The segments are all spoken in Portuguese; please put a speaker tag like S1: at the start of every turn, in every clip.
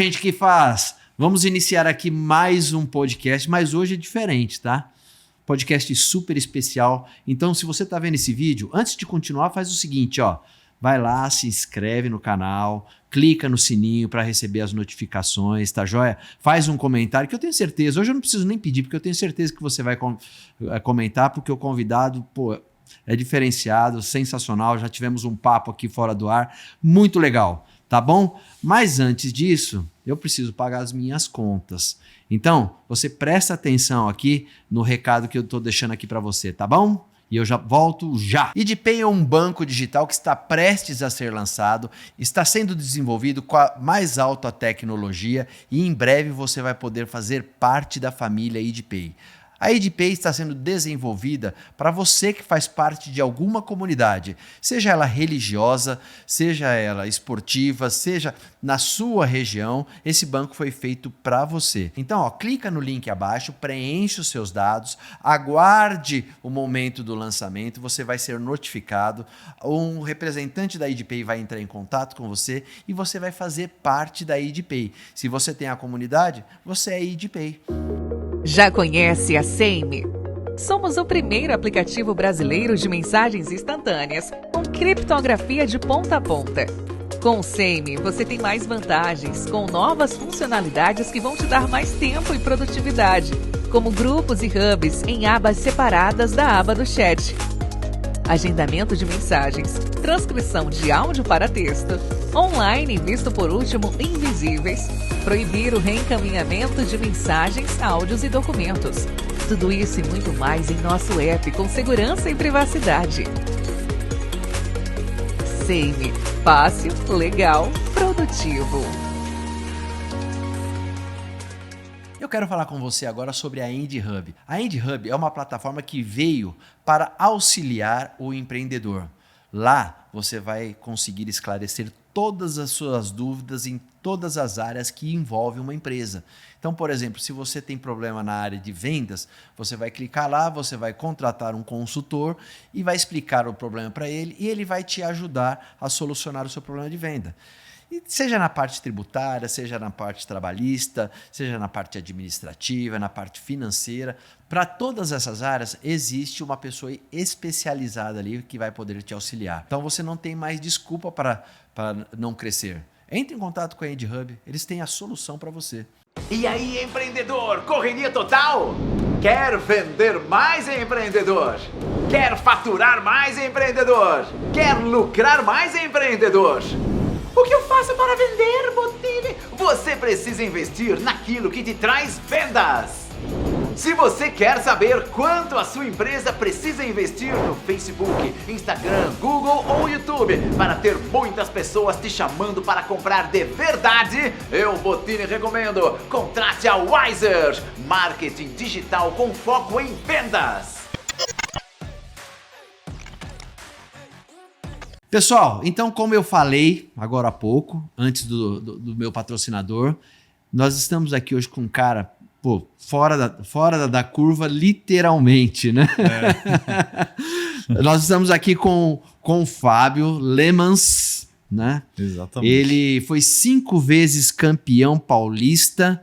S1: Gente que faz, vamos iniciar aqui mais um podcast, mas hoje é diferente, tá? Podcast super especial. Então, se você tá vendo esse vídeo, antes de continuar, faz o seguinte, ó. Vai lá, se inscreve no canal, clica no sininho para receber as notificações, tá joia? Faz um comentário que eu tenho certeza, hoje eu não preciso nem pedir, porque eu tenho certeza que você vai comentar, porque o convidado, pô, é diferenciado, sensacional, já tivemos um papo aqui fora do ar, muito legal. Tá bom? Mas antes disso, eu preciso pagar as minhas contas. Então, você presta atenção aqui no recado que eu estou deixando aqui para você, tá bom? E eu já volto já. EdPay é um banco digital que está prestes a ser lançado, está sendo desenvolvido com a mais alta tecnologia e em breve você vai poder fazer parte da família EdPay. A EdPay está sendo desenvolvida para você que faz parte de alguma comunidade, seja ela religiosa, seja ela esportiva, seja na sua região, esse banco foi feito para você. Então, ó, clica no link abaixo, preenche os seus dados, aguarde o momento do lançamento, você vai ser notificado, um representante da EdPay vai entrar em contato com você e você vai fazer parte da EdPay. Se você tem a comunidade, você é EdPay.
S2: Já conhece a Seime? Somos o primeiro aplicativo brasileiro de mensagens instantâneas com criptografia de ponta a ponta. Com o Seime, você tem mais vantagens, com novas funcionalidades que vão te dar mais tempo e produtividade, como grupos e hubs em abas separadas da aba do chat. Agendamento de mensagens, transcrição de áudio para texto, online visto por último invisíveis, proibir o reencaminhamento de mensagens, áudios e documentos. Tudo isso e muito mais em nosso app com segurança e privacidade. Seime. Fácil, legal, produtivo.
S1: Eu quero falar com você agora sobre a EndHub. A EndHub é uma plataforma que veio para auxiliar o empreendedor. Lá você vai conseguir esclarecer todas as suas dúvidas em todas as áreas que envolvem uma empresa. Então, por exemplo, se você tem problema na área de vendas, você vai clicar lá, você vai contratar um consultor e vai explicar o problema para ele e ele vai te ajudar a solucionar o seu problema de venda. E seja na parte tributária, seja na parte trabalhista, seja na parte administrativa, na parte financeira, para todas essas áreas existe uma pessoa especializada ali que vai poder te auxiliar. Então você não tem mais desculpa para não crescer. Entre em contato com a EndHub, eles têm a solução para você.
S3: E aí, empreendedor, correria total? Quer vender mais, empreendedor? Quer faturar mais, empreendedor? Quer lucrar mais, empreendedor? O que eu faço para vender, Botini? Você precisa investir naquilo que te traz vendas. Se você quer saber quanto a sua empresa precisa investir no Facebook, Instagram, Google ou YouTube para ter muitas pessoas te chamando para comprar de verdade, eu, Botini, recomendo. Contrate a Wiser, marketing digital com foco em vendas.
S1: Pessoal, então como eu falei agora há pouco, antes do meu patrocinador, nós estamos aqui hoje com um cara, pô, fora da curva, literalmente, né? É. Nós estamos aqui com o Fábio Lemans, né?
S4: Exatamente.
S1: Ele foi 5 vezes campeão paulista.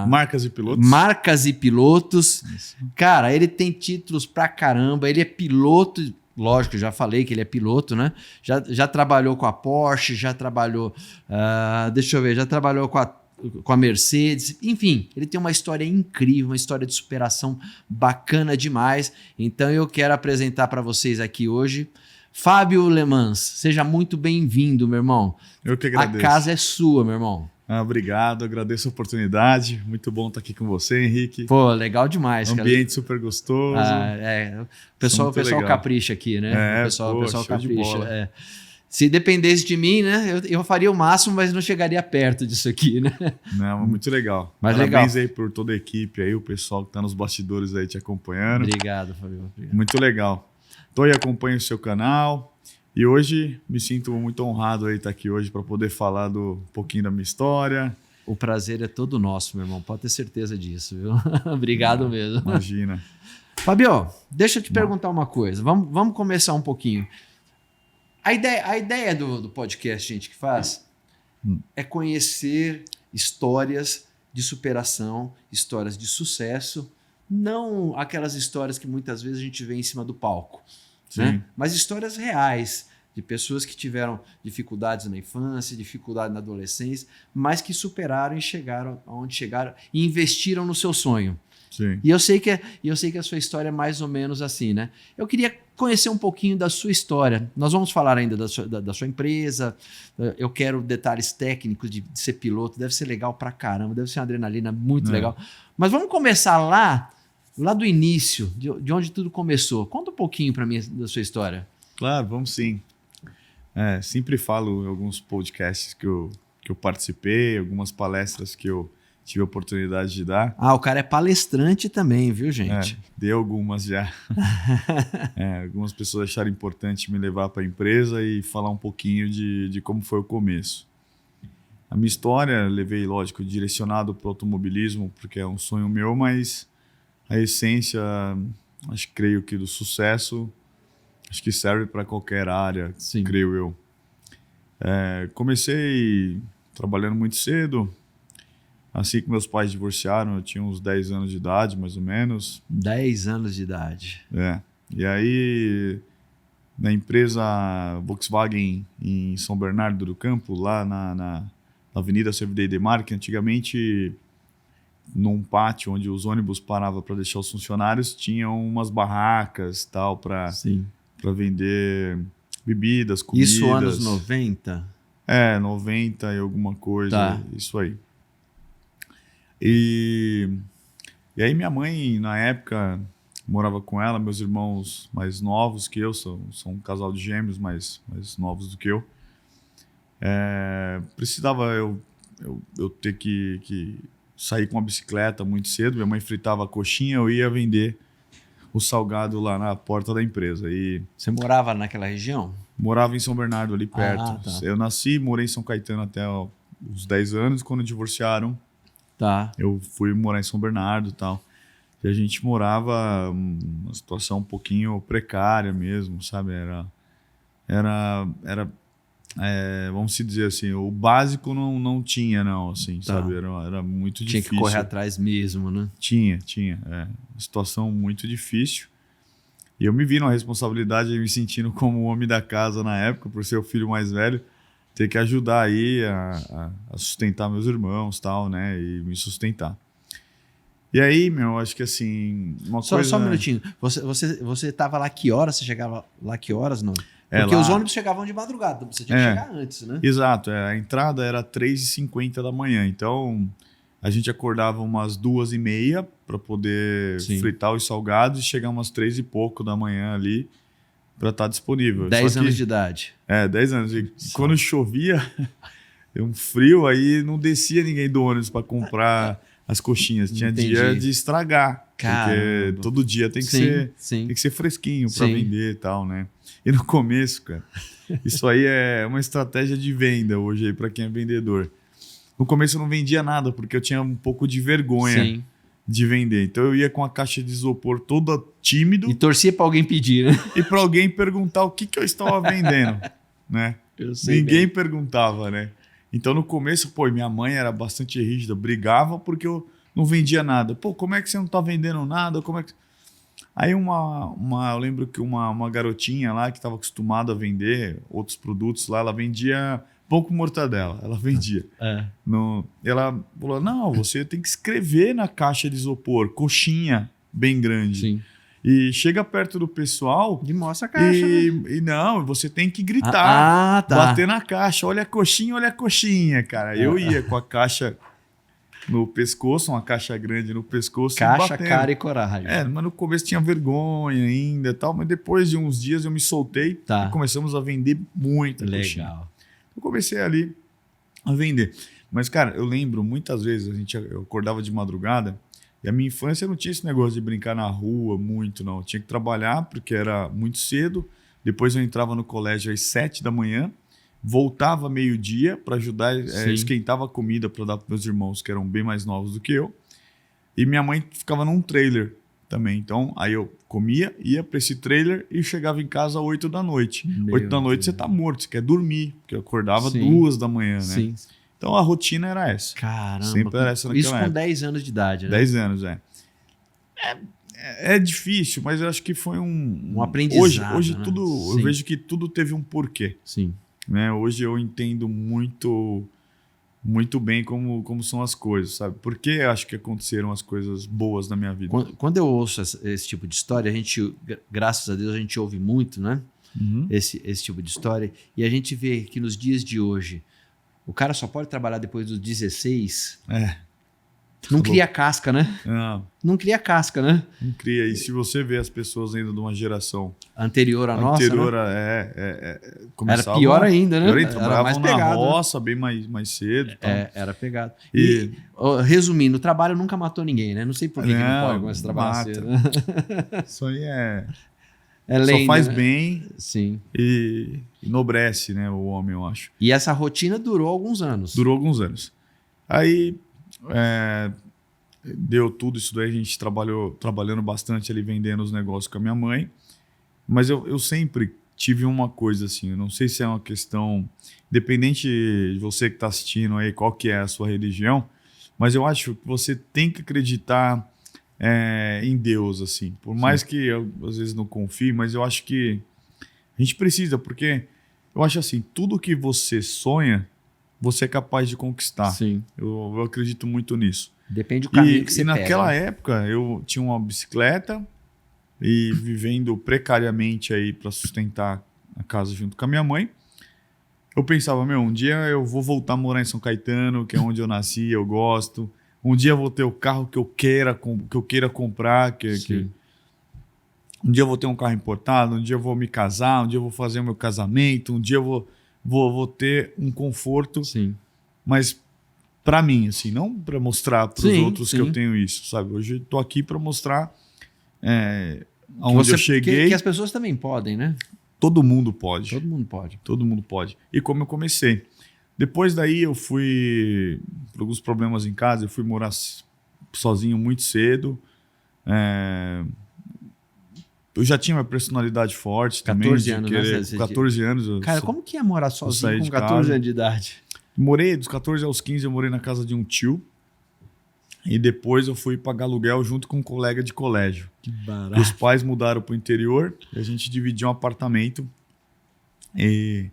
S4: Marcas e pilotos.
S1: Marcas e pilotos.
S4: Isso.
S1: Cara, ele tem títulos pra caramba, ele é piloto. Lógico, já falei que ele é piloto, né? Já trabalhou com a Porsche, já trabalhou, já trabalhou com a Mercedes. Enfim, ele tem uma história incrível, uma história de superação bacana demais. Então eu quero apresentar para vocês aqui hoje Fábio Lemans. Seja muito bem-vindo, meu irmão.
S4: Eu que agradeço.
S1: A casa é sua, meu irmão.
S4: Obrigado, agradeço a oportunidade. Muito bom estar aqui com você, Henrique.
S1: Pô, legal demais, cara.
S4: Ambiente super gostoso.
S1: O pessoal capricha aqui, né? O pessoal capricha. Se dependesse de mim, né? Eu faria o máximo, mas não chegaria perto disso aqui, né?
S4: Não, muito legal.
S1: Mas
S4: parabéns
S1: legal.
S4: Aí por toda a equipe aí, o pessoal que está nos bastidores aí te acompanhando.
S1: Obrigado, Fábio.
S4: Muito legal. Tô aí, acompanho o seu canal. E hoje me sinto muito honrado aí estar aqui hoje para poder falar um pouquinho da minha história.
S1: O prazer é todo nosso, meu irmão. Pode ter certeza disso, viu? Obrigado mesmo.
S4: Imagina.
S1: Fabio, deixa eu te perguntar uma coisa. Vamos começar um pouquinho. A ideia do podcast, gente, que faz, é conhecer histórias de superação, histórias de sucesso, não aquelas histórias que muitas vezes a gente vê em cima do palco, né? Mas histórias reais de pessoas que tiveram dificuldades na infância, dificuldade na adolescência, mas que superaram e chegaram aonde chegaram e investiram no seu sonho.
S4: Sim.
S1: E eu sei que a sua história é mais ou menos assim, né? Eu queria conhecer um pouquinho da sua história. Nós vamos falar ainda da sua empresa. Eu quero detalhes técnicos de ser piloto. Deve ser legal pra caramba. Deve ser uma adrenalina muito legal. Mas vamos começar lá do início, de onde tudo começou. Conta um pouquinho para mim da sua história.
S4: Claro, vamos sim. Sempre falo em alguns podcasts que eu participei, algumas palestras que eu tive a oportunidade de dar.
S1: O cara é palestrante também, viu, gente?
S4: Dei algumas já. Algumas pessoas acharam importante me levar para a empresa e falar um pouquinho de como foi o começo. A minha história, levei, lógico, direcionado para o automobilismo, porque é um sonho meu, mas a essência, creio que do sucesso, acho que serve para qualquer área,
S1: Sim.
S4: creio eu. Comecei trabalhando muito cedo. Assim que meus pais divorciaram, eu tinha uns 10 anos de idade, mais ou menos.
S1: 10 anos de idade.
S4: E aí, na empresa Volkswagen em São Bernardo do Campo, lá na Avenida Servidei Demarque, antigamente, num pátio onde os ônibus paravam para deixar os funcionários, tinham umas barracas tal para vender bebidas, comidas.
S1: Isso anos 90?
S4: 90 e alguma coisa, isso aí. E aí minha mãe, na época, morava com ela, meus irmãos mais novos que eu, são um casal de gêmeos mais novos do que eu. Precisava eu ter que sair com a bicicleta muito cedo, minha mãe fritava a coxinha, eu ia vender o salgado lá na porta da empresa. E
S1: você morava naquela região?
S4: Morava em São Bernardo, ali perto.
S1: Tá.
S4: Eu nasci, morei em São Caetano até os 10 anos, quando divorciaram. Eu fui morar em São Bernardo e tal. E a gente morava uma situação um pouquinho precária mesmo, sabe? Vamos dizer assim, o básico não tinha, não, assim, sabe? Era muito difícil.
S1: Tinha que correr atrás mesmo, né?
S4: Tinha. Uma situação muito difícil. E eu me vi numa responsabilidade, me sentindo como o homem da casa na época, por ser o filho mais velho, ter que ajudar aí a sustentar meus irmãos e tal, né? E me sustentar. E aí, acho que assim,
S1: Só um minutinho. Você estava lá que horas? Você chegava lá que horas, não? Porque os ônibus chegavam de madrugada, você tinha que chegar antes, né?
S4: Exato. A entrada era 3h50 da manhã, então a gente acordava umas 2h30 para poder fritar os salgados e chegar umas 3 e pouco da manhã ali para estar disponível.
S1: 10 anos de idade.
S4: 10 anos. E quando chovia, um frio, aí não descia ninguém do ônibus para comprar as coxinhas. Tinha dia de estragar.
S1: Caramba.
S4: Porque todo dia tem que ser fresquinho para vender e tal, né? E no começo, cara, isso aí é uma estratégia de venda hoje aí para quem é vendedor. No começo eu não vendia nada, porque eu tinha um pouco de vergonha de vender. Então eu ia com a caixa de isopor toda tímido.
S1: E torcia para alguém pedir, né?
S4: E para alguém perguntar o que eu estava vendendo, né? Ninguém perguntava, né? Então no começo, minha mãe era bastante rígida, brigava porque eu não vendia nada. Como é que você não tá vendendo nada? Como é que... Aí eu lembro que uma garotinha lá que estava acostumada a vender outros produtos lá, ela vendia pão com mortadela, ela vendia. Ela falou, não, você tem que escrever na caixa de isopor, coxinha bem grande.
S1: Sim.
S4: E chega perto do pessoal...
S1: E mostra a caixa, né?
S4: E não, você tem que gritar,
S1: tá.
S4: bater na caixa, olha a coxinha, cara. Eu ia com a caixa no pescoço, uma caixa grande no pescoço.
S1: Caixa, cara e coragem.
S4: Mas no começo tinha vergonha ainda e tal, mas depois de uns dias eu me soltei e começamos a vender muita coxinha.
S1: Legal.
S4: Eu comecei ali a vender. Mas, cara, eu lembro muitas vezes, eu acordava de madrugada e a minha infância não tinha esse negócio de brincar na rua muito, não. Eu tinha que trabalhar porque era muito cedo. Depois eu entrava no colégio às 7 da manhã, voltava meio-dia para ajudar, esquentava a comida para dar para meus irmãos, que eram bem mais novos do que eu. E minha mãe ficava num trailer também. Então, aí eu comia, ia para esse trailer e chegava em casa às 8 da noite. 8 da noite você tá morto, você quer dormir, porque eu acordava 2 da manhã, né?
S1: Sim.
S4: Então a rotina era essa.
S1: Caramba.
S4: Sempre era essa naquela
S1: Isso com
S4: época.
S1: 10 anos de idade, né?
S4: 10 anos, É difícil, mas eu acho que foi
S1: um aprendizado.
S4: Hoje
S1: né?
S4: tudo, eu vejo que tudo teve um porquê.
S1: Sim.
S4: Né? Hoje eu entendo muito bem como são as coisas, sabe? Por que eu acho que aconteceram as coisas boas na minha vida.
S1: Quando eu ouço esse tipo de história, a gente, graças a Deus, a gente ouve muito, né? Esse tipo de história. E a gente vê que nos dias de hoje, o cara só pode trabalhar depois dos 16. Não cria casca, né? Não cria casca, né?
S4: Não cria. E se você vê as pessoas ainda de uma geração
S1: anterior à nossa,
S4: né?
S1: Era pior ainda, né?
S4: Era mais pegado, na roça, né? Bem mais cedo.
S1: Era pegado. E resumindo, o trabalho nunca matou ninguém, né? Não sei por que não pode começar a trabalhar cedo. Né?
S4: Isso aí
S1: lenda,
S4: só faz
S1: né?
S4: bem.
S1: Sim.
S4: E enobrece, né, o homem, eu acho.
S1: E essa rotina durou alguns anos.
S4: Aí deu tudo isso daí, a gente trabalhando bastante ali, vendendo os negócios com a minha mãe. Mas eu sempre tive uma coisa assim, eu não sei se é uma questão, independente de você que está assistindo aí, qual que é a sua religião, mas eu acho que você tem que acreditar em Deus, assim. Por mais que eu às vezes não confie, mas eu acho que a gente precisa, porque eu acho assim, tudo que você sonha, você é capaz de conquistar.
S1: Sim.
S4: Eu acredito muito nisso.
S1: Depende do caminho que você pega.
S4: E naquela época, eu tinha uma bicicleta e vivendo precariamente aí para sustentar a casa junto com a minha mãe. Eu pensava, um dia eu vou voltar a morar em São Caetano, que é onde eu nasci, eu gosto. Um dia eu vou ter o carro que eu queira comprar, um dia eu vou ter um carro importado, um dia eu vou me casar, um dia eu vou fazer o meu casamento, um dia eu vou ter um conforto.
S1: Sim.
S4: Mas para mim, assim, não para mostrar para os outros que eu tenho isso, sabe? Hoje eu tô aqui para mostrar aonde eu cheguei.
S1: Que as pessoas também podem, né?
S4: Todo mundo pode.
S1: Todo mundo pode.
S4: E como eu comecei. Depois daí eu fui, por alguns problemas em casa, eu fui morar sozinho muito cedo. Eu já tinha uma personalidade forte
S1: 14
S4: também.
S1: anos, né?
S4: 14 anos.
S1: Cara, como que é morar sozinho com 14 anos de idade?
S4: Morei dos 14 aos 15, eu morei na casa de um tio. E depois eu fui pagar aluguel junto com um colega de colégio.
S1: Que barato.
S4: Os pais mudaram para o interior e a gente dividiu um apartamento. E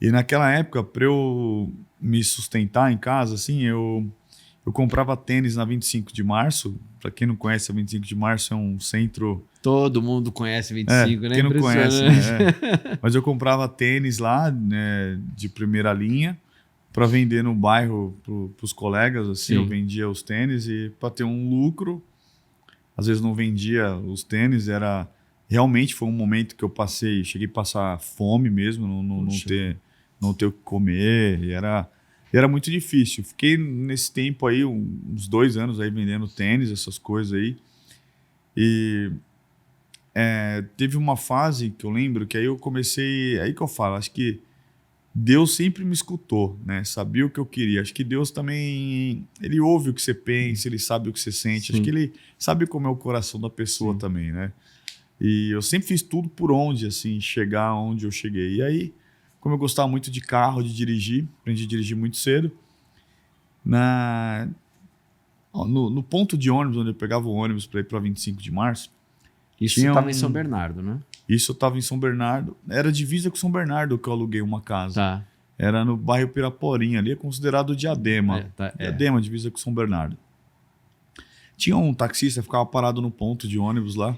S4: naquela época, para eu me sustentar em casa, assim, eu comprava tênis na 25 de março. Para quem não conhece, a 25 de março é um centro...
S1: Todo mundo conhece 25, né?
S4: Quem não conhece, né? Mas eu comprava tênis lá, né, de primeira linha, para vender no bairro para os colegas. Assim, eu vendia os tênis e para ter um lucro. Às vezes não vendia os tênis, realmente foi um momento que eu cheguei a passar fome mesmo, não ter o que comer, e era muito difícil. Fiquei nesse tempo aí, uns 2 anos aí vendendo tênis, essas coisas aí. E teve uma fase que eu lembro que aí eu comecei, aí que eu falo, acho que Deus sempre me escutou, né? Sabia o que eu queria. Acho que Deus também, ele ouve o que você pensa, ele sabe o que você sente. Sim. Acho que ele sabe como é o coração da pessoa também, né? E eu sempre fiz tudo por onde, assim, chegar onde eu cheguei. E aí, como eu gostava muito de carro, de dirigir, aprendi a dirigir muito cedo. No ponto de ônibus, onde eu pegava o ônibus para ir para 25 de março.
S1: Isso estava em São Bernardo, né?
S4: Isso eu estava em São Bernardo. Era divisa com São Bernardo que eu aluguei uma casa.
S1: Tá.
S4: Era no bairro Piraporinha, ali é considerado Diadema. Diadema, divisa com São Bernardo. Tinha um taxista, ficava parado no ponto de ônibus lá.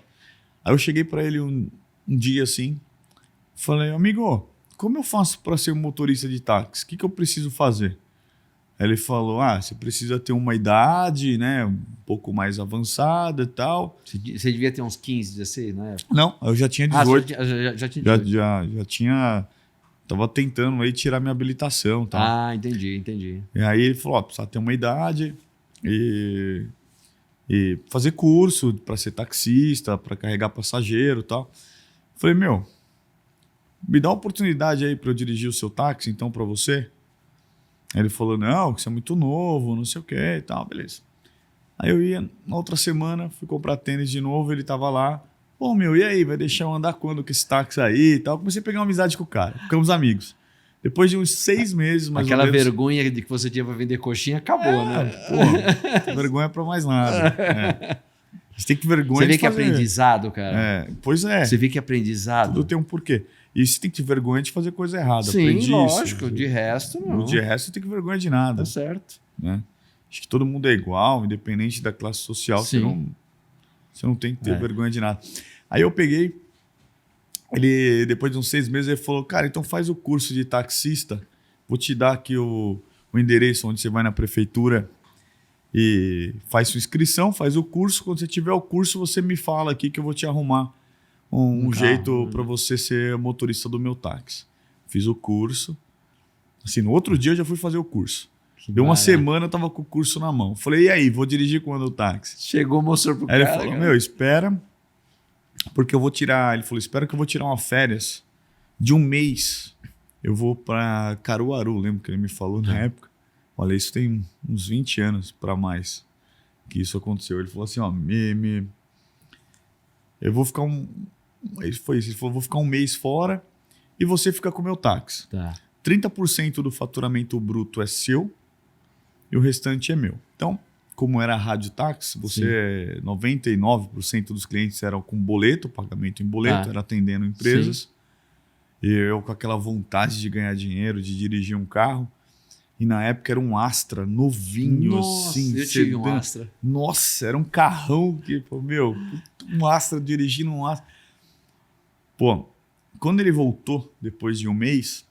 S4: Aí eu cheguei para ele um dia assim, falei, amigo, como eu faço para ser um motorista de táxi? O que eu preciso fazer? Aí ele falou, você precisa ter uma idade, né, um pouco mais avançada e tal.
S1: Você devia ter uns 15, 16, né?
S4: Não, eu já tinha 18.
S1: Já tinha 18.
S4: Já tinha... Tava tentando aí tirar minha habilitação. Tá?
S1: Entendi.
S4: E aí ele falou, precisa ter uma idade e fazer curso para ser taxista, para carregar passageiro e tal. Falei, me dá uma oportunidade aí para eu dirigir o seu táxi, então, para você. Aí ele falou, não, que você é muito novo, não sei o que e tal, beleza. Aí eu ia, na outra semana, fui comprar tênis de novo, ele tava lá. Pô, meu, e aí? Vai deixar eu andar quando com esse táxi aí e tal? Comecei a pegar uma amizade com o cara. Ficamos amigos. Depois de uns 6 meses, mais
S1: Aquela
S4: ou menos...
S1: vergonha de que você tinha para vender coxinha acabou, né?
S4: Pô, vergonha pra mais nada. Você tem que vergonha
S1: Você vê
S4: de
S1: que é
S4: fazer.
S1: aprendizado, cara.
S4: Pois é.
S1: Você vê que é aprendizado.
S4: Tudo tem um porquê. E você tem que ter vergonha de fazer coisa errada.
S1: Sim,
S4: Aprendi
S1: lógico.
S4: isso.
S1: De resto, não.
S4: De resto, você tem que ter vergonha de nada.
S1: Tá certo.
S4: Né? Acho que todo mundo é igual, independente da classe social. Você não tem que ter vergonha de nada. Aí eu peguei, ele, depois de uns 6 meses, ele falou, cara, então faz o curso de taxista. Vou te dar aqui o endereço onde você vai na prefeitura e faz sua inscrição, faz o curso. Quando você tiver o curso, você me fala aqui que eu vou te arrumar um jeito para você ser motorista do meu táxi. Fiz o curso. Assim, no outro dia eu já fui fazer o curso. Deu uma semana, eu tava com o curso na mão. Falei, e aí, vou dirigir quando o táxi?
S1: Chegou, mostrou pro
S4: aí
S1: cara.
S4: Aí ele falou, meu, espera, porque eu vou tirar... Ele falou, espera que eu vou tirar uma férias de 1 mês. Eu vou para Caruaru, lembro que ele me falou na época. Olha, isso tem uns 20 anos para mais que isso aconteceu. Ele falou assim, ó, eu vou ficar ele falou, vou ficar 1 mês fora e você fica com o meu táxi.
S1: Tá.
S4: 30% do faturamento bruto é seu e o restante é meu. Então, como era rádio táxi, 99% dos clientes eram com boleto, pagamento em boleto, era atendendo empresas. Sim. E eu com aquela vontade de ganhar dinheiro, de dirigir um carro. E na época era um Astra novinho.
S1: Nossa,
S4: assim.
S1: Eu tive um Astra.
S4: Nossa, era um carrão que, pô, meu, um Astra dirigindo um Astra. Pô, quando ele voltou, depois de 1 mês,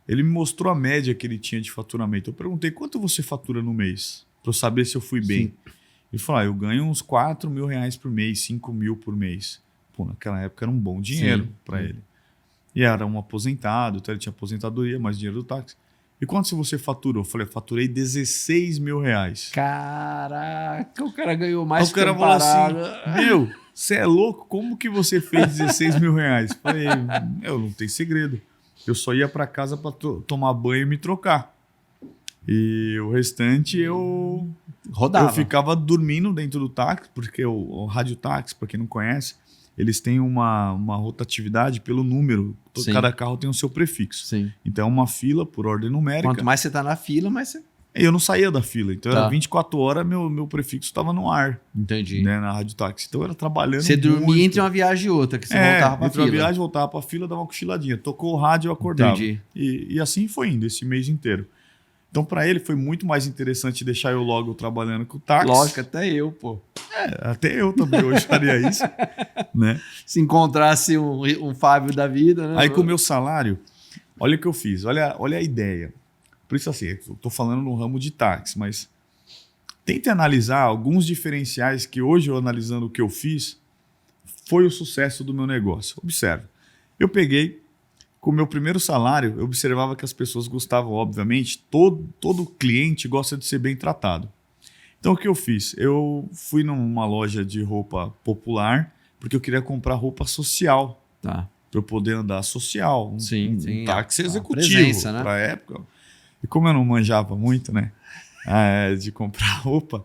S4: ele me mostrou a média que ele tinha de faturamento. Eu perguntei, quanto você fatura no mês? Para eu saber se eu fui bem. Sim. Ele falou, eu ganho uns 4 mil reais por mês, 5 mil por mês. Pô, naquela época era um bom dinheiro para ele. E era um aposentado, então ele tinha aposentadoria, mais dinheiro do táxi. E quanto você faturou? Eu falei, faturei 16 mil reais.
S1: Caraca, o cara ganhou mais
S4: que o cara falou assim, meu, você é louco? Como que você fez 16 mil reais? Eu falei, não tem segredo. Eu só ia para casa para tomar banho e me trocar. E o restante eu rodava. Eu ficava dormindo dentro do táxi, porque o rádio táxi, para quem não conhece, eles têm uma rotatividade pelo número. Cada carro tem o seu prefixo. Sim. Então é uma fila por ordem numérica.
S1: Quanto mais você está na fila, mais você...
S4: Eu não saía da fila. Então era 24 horas, meu prefixo estava no ar.
S1: Entendi.
S4: Né, na rádio táxi. Então eu era trabalhando
S1: Você dormia entre uma viagem e outra, que você voltava para a fila.
S4: Entre uma viagem, voltava para a fila, dava uma cochiladinha. Tocou o rádio, eu acordava. Entendi. E assim foi indo, esse mês inteiro. Então, para ele, foi muito mais interessante deixar eu logo trabalhando com o táxi.
S1: Lógico, até eu, pô.
S4: Até eu também hoje faria isso. Né?
S1: Se encontrasse um Fábio da vida, né?
S4: Aí, com o meu salário, olha o que eu fiz, olha a ideia. Por isso, assim, eu tô falando no ramo de táxi, mas tente analisar alguns diferenciais que hoje, eu analisando o que eu fiz, foi o sucesso do meu negócio. Observe, eu peguei... Com o meu primeiro salário, eu observava que as pessoas gostavam, obviamente, todo cliente gosta de ser bem tratado. Então, o que eu fiz? Eu fui numa loja de roupa popular, porque eu queria comprar roupa social. Tá. Para eu poder andar social. Um táxi executivo para a época. E como eu não manjava muito, né, de comprar roupa,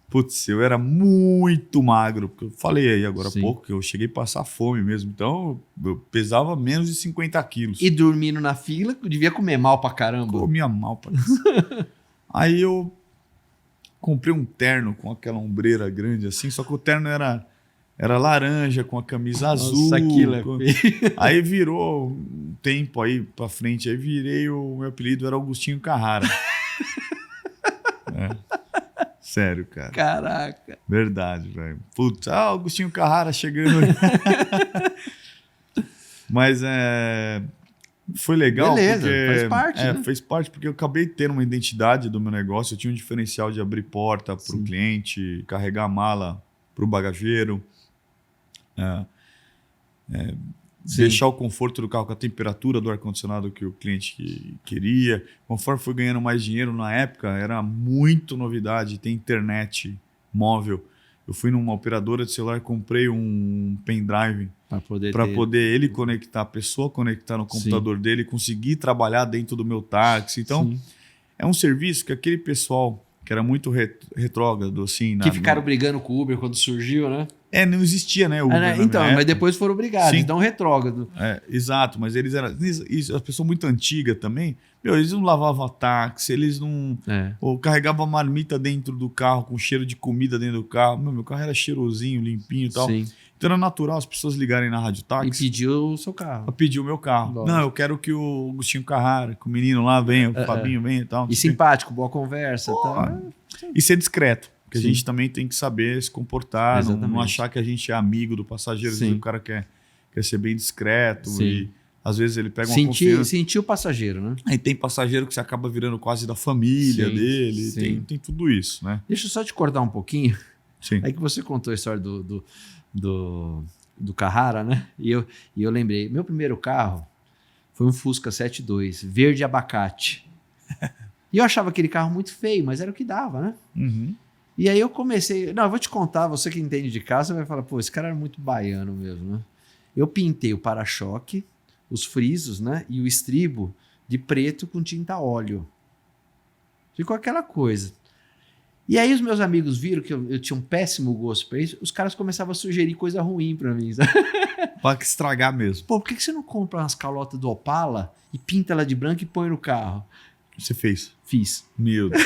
S4: putz, eu era muito magro, porque eu falei aí agora há pouco que eu cheguei a passar fome mesmo, então eu pesava menos de 50 quilos.
S1: E dormindo na fila, devia comer mal pra caramba.
S4: Comia mal pra caramba. Aí eu comprei um terno com aquela ombreira grande assim, só que o terno era laranja com a camisa azul. Aí virou um tempo aí pra frente, aí virei, o meu apelido era Augustinho Carrara. Sério, cara.
S1: Caraca.
S4: Verdade, velho. Putz, Augustinho Carrara chegando. Mas foi legal.
S1: Beleza,
S4: porque,
S1: faz parte, né?
S4: Fez parte, porque eu acabei tendo uma identidade do meu negócio. Eu tinha um diferencial de abrir porta para o cliente, carregar a mala para o bagageiro. Deixar o conforto do carro com a temperatura do ar-condicionado que o cliente queria. Conforme fui ganhando mais dinheiro na época, era muito novidade ter internet móvel. Eu fui numa operadora de celular e comprei um pendrive para poder ele conectar, a pessoa conectar no computador dele e conseguir trabalhar dentro do meu táxi. Então, é um serviço que aquele pessoal que era muito retrógrado, assim.
S1: Que ficaram brigando com o Uber quando surgiu, né?
S4: Não existia, né? O Uber,
S1: né? Então, mas depois foram brigados,
S4: Sim.
S1: então retrógrado.
S4: Exato, mas eles eram. As pessoas muito antigas também, eles não lavavam táxi, eles não. Ou carregavam marmita dentro do carro, com cheiro de comida dentro do carro. Meu carro era cheirosinho, limpinho e tal.
S1: Sim.
S4: Então era natural as pessoas ligarem na Rádio Táxi.
S1: E pediu o seu carro.
S4: Pediu o meu carro.
S1: Lógico.
S4: Não, eu quero que o Agostinho Carrara, que o menino lá venha, o Fabinho venha e tal.
S1: E simpático, boa conversa. Tá?
S4: E ser discreto. Porque
S1: Sim.
S4: a gente também tem que saber se comportar, não achar que a gente é amigo do passageiro. Às vezes o cara quer ser bem discreto.
S1: Sim.
S4: E às vezes ele pega uma confiança.
S1: Sentir o passageiro, né?
S4: Aí tem passageiro que você acaba virando quase da família dele.
S1: Sim.
S4: Tem tudo isso, né?
S1: Deixa eu só te cortar um pouquinho.
S4: Sim.
S1: Aí que você contou a história do Carrara, né? E eu lembrei, meu primeiro carro foi um Fusca 72, verde abacate. E eu achava aquele carro muito feio, mas era o que dava, né?
S4: Uhum.
S1: E aí eu comecei... Não, eu vou te contar, você que entende de carro, você vai falar, pô, esse cara era muito baiano mesmo, né? Eu pintei o para-choque, os frisos, né? E o estribo de preto com tinta óleo. Ficou aquela coisa. E aí os meus amigos viram que eu tinha um péssimo gosto pra isso, os caras começavam a sugerir coisa ruim pra mim, sabe?
S4: Pra estragar mesmo.
S1: Pô, por que você não compra umas calotas do Opala e pinta ela de branco e põe no carro?
S4: Você fez?
S1: Fiz.
S4: Meu Deus.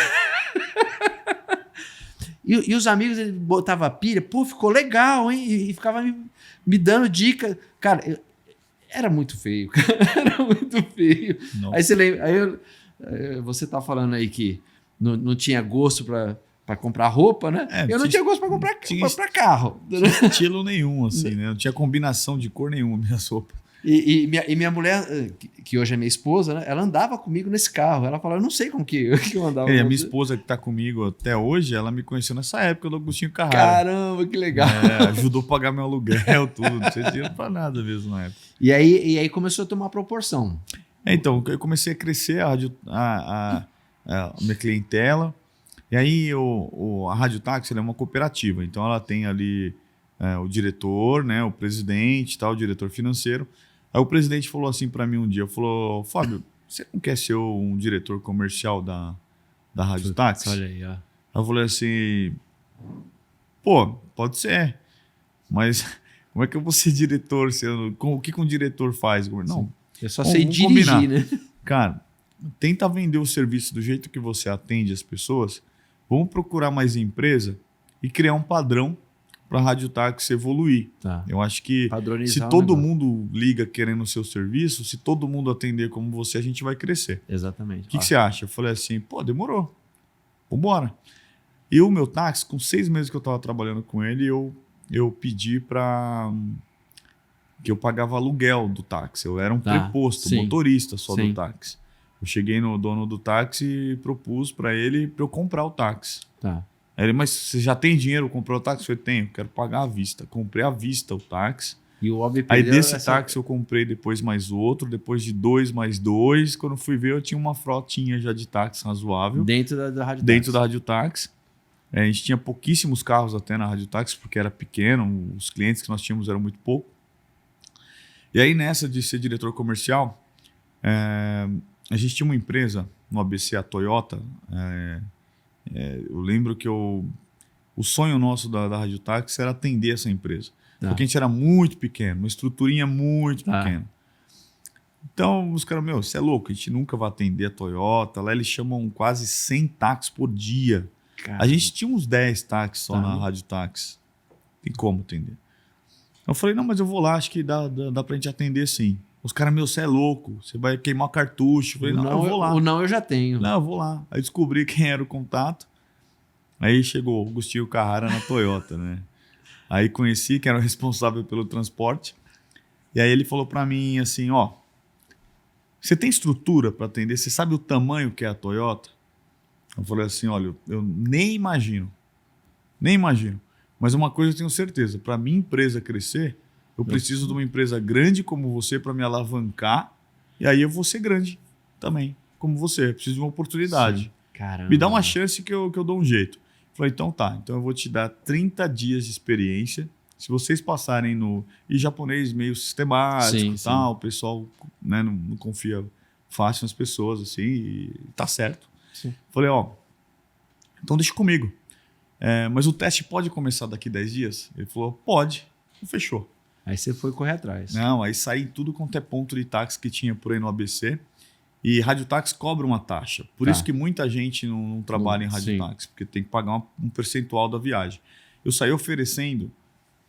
S1: E os amigos, ele botava pilha, pô, ficou legal, hein? E ficava me dando dica. Cara, era muito feio, cara. Era muito feio.
S4: Não.
S1: Aí você lembra, você tá falando aí que não tinha gosto pra comprar roupa, né? Eu não tinha gosto pra comprar carro.
S4: Não tinha estilo nenhum, assim, né? Não tinha combinação de cor nenhuma minhas roupas.
S1: E minha mulher, que hoje é minha esposa, né? Ela andava comigo nesse carro. Ela falou, eu não sei como que eu andava.
S4: A minha esposa que tá comigo até hoje, ela me conheceu nessa época do Agostinho Carrara.
S1: Caramba, que legal.
S4: Ajudou a pagar meu aluguel, tudo. Não tinha dinheiro pra nada mesmo na época.
S1: E aí começou a tomar proporção.
S4: Então, eu comecei a crescer a minha clientela. E aí a Rádio Táxi ela é uma cooperativa. Então ela tem ali o diretor, né, o presidente, tal, o diretor financeiro. Aí o presidente falou assim para mim um dia, falou, Fábio, você não quer ser um diretor comercial da Rádio Táxi?
S1: Olha aí, ó.
S4: Aí eu falei assim, pô, pode ser, mas como é que eu vou ser diretor? O que um diretor faz? Não,
S1: eu só sei dirigir,
S4: combinar.
S1: né?
S4: Cara, tenta vender o serviço do jeito que você atende as pessoas, vamos procurar mais empresa e criar um padrão para a Rádio Táxi evoluir.
S1: Tá.
S4: Eu acho que
S1: Padronizar
S4: se todo mundo liga querendo o seu serviço, se todo mundo atender como você, a gente vai crescer.
S1: Exatamente.
S4: O que você acha? Eu falei assim, pô, demorou. Vambora. E o meu táxi, com 6 meses que eu estava trabalhando com ele, eu pedi para que eu pagava aluguel do táxi. Eu era um preposto, motorista só do táxi. Eu cheguei no dono do táxi e propus para ele para eu comprar o táxi.
S1: Tá.
S4: Aí ele, mas você já tem dinheiro, comprou o táxi? Eu falei, tenho, quero pagar à vista. Comprei à vista o táxi.
S1: E o OB
S4: aí desse táxi eu comprei depois mais outro, depois de 2 mais 2. Quando eu fui ver, eu tinha uma frotinha já de táxi razoável.
S1: Dentro da Rádio Táxi.
S4: Dentro da Rádio Táxi. A gente tinha pouquíssimos carros até na Rádio Táxi, porque era pequeno, os clientes que nós tínhamos eram muito pouco. E aí nessa de ser diretor comercial, a gente tinha uma empresa no ABC, a Toyota. Eu lembro que o sonho nosso da Rádio Táxi era atender essa empresa.
S1: Tá.
S4: Porque a gente era muito pequeno, uma estruturinha muito pequena. Então, os caras, você é louco, a gente nunca vai atender a Toyota. Lá eles chamam quase 100 táxis por dia.
S1: Caramba.
S4: A gente tinha uns 10 táxis só na Rádio Táxi. Tem como atender. Eu falei, não, mas eu vou lá, acho que dá pra gente atender sim. Os caras, você é louco, você vai queimar o cartucho. Eu falei, não, eu vou lá.
S1: O não eu já tenho.
S4: Não, eu vou lá. Aí descobri quem era o contato. Aí chegou o Agostinho Carrara na Toyota, né? Aí conheci quem era o responsável pelo transporte. E aí ele falou para mim assim, você tem estrutura para atender? Você sabe o tamanho que é a Toyota? Eu falei assim, olha, eu nem imagino. Nem imagino. Mas uma coisa eu tenho certeza, para minha empresa crescer, eu preciso de uma empresa grande como você para me alavancar. E aí eu vou ser grande também, como você. Eu preciso de uma oportunidade.
S1: Sim. Caramba.
S4: Me dá uma chance que eu dou um jeito. Falei, então tá. Então eu vou te dar 30 dias de experiência. Se vocês passarem no... E japonês meio sistemático e tal, o pessoal, né, não confia fácil nas pessoas, assim, e tá certo.
S1: Sim.
S4: Falei, Então deixa comigo. Mas o teste pode começar daqui 10 dias? Ele falou, pode. Então, fechou.
S1: Aí você foi correr atrás.
S4: Não, aí saí tudo quanto é ponto de táxi que tinha por aí no ABC. E radiotáxi cobra uma taxa. Por isso que muita gente não trabalha em radiotáxi, porque tem que pagar um percentual da viagem. Eu saí oferecendo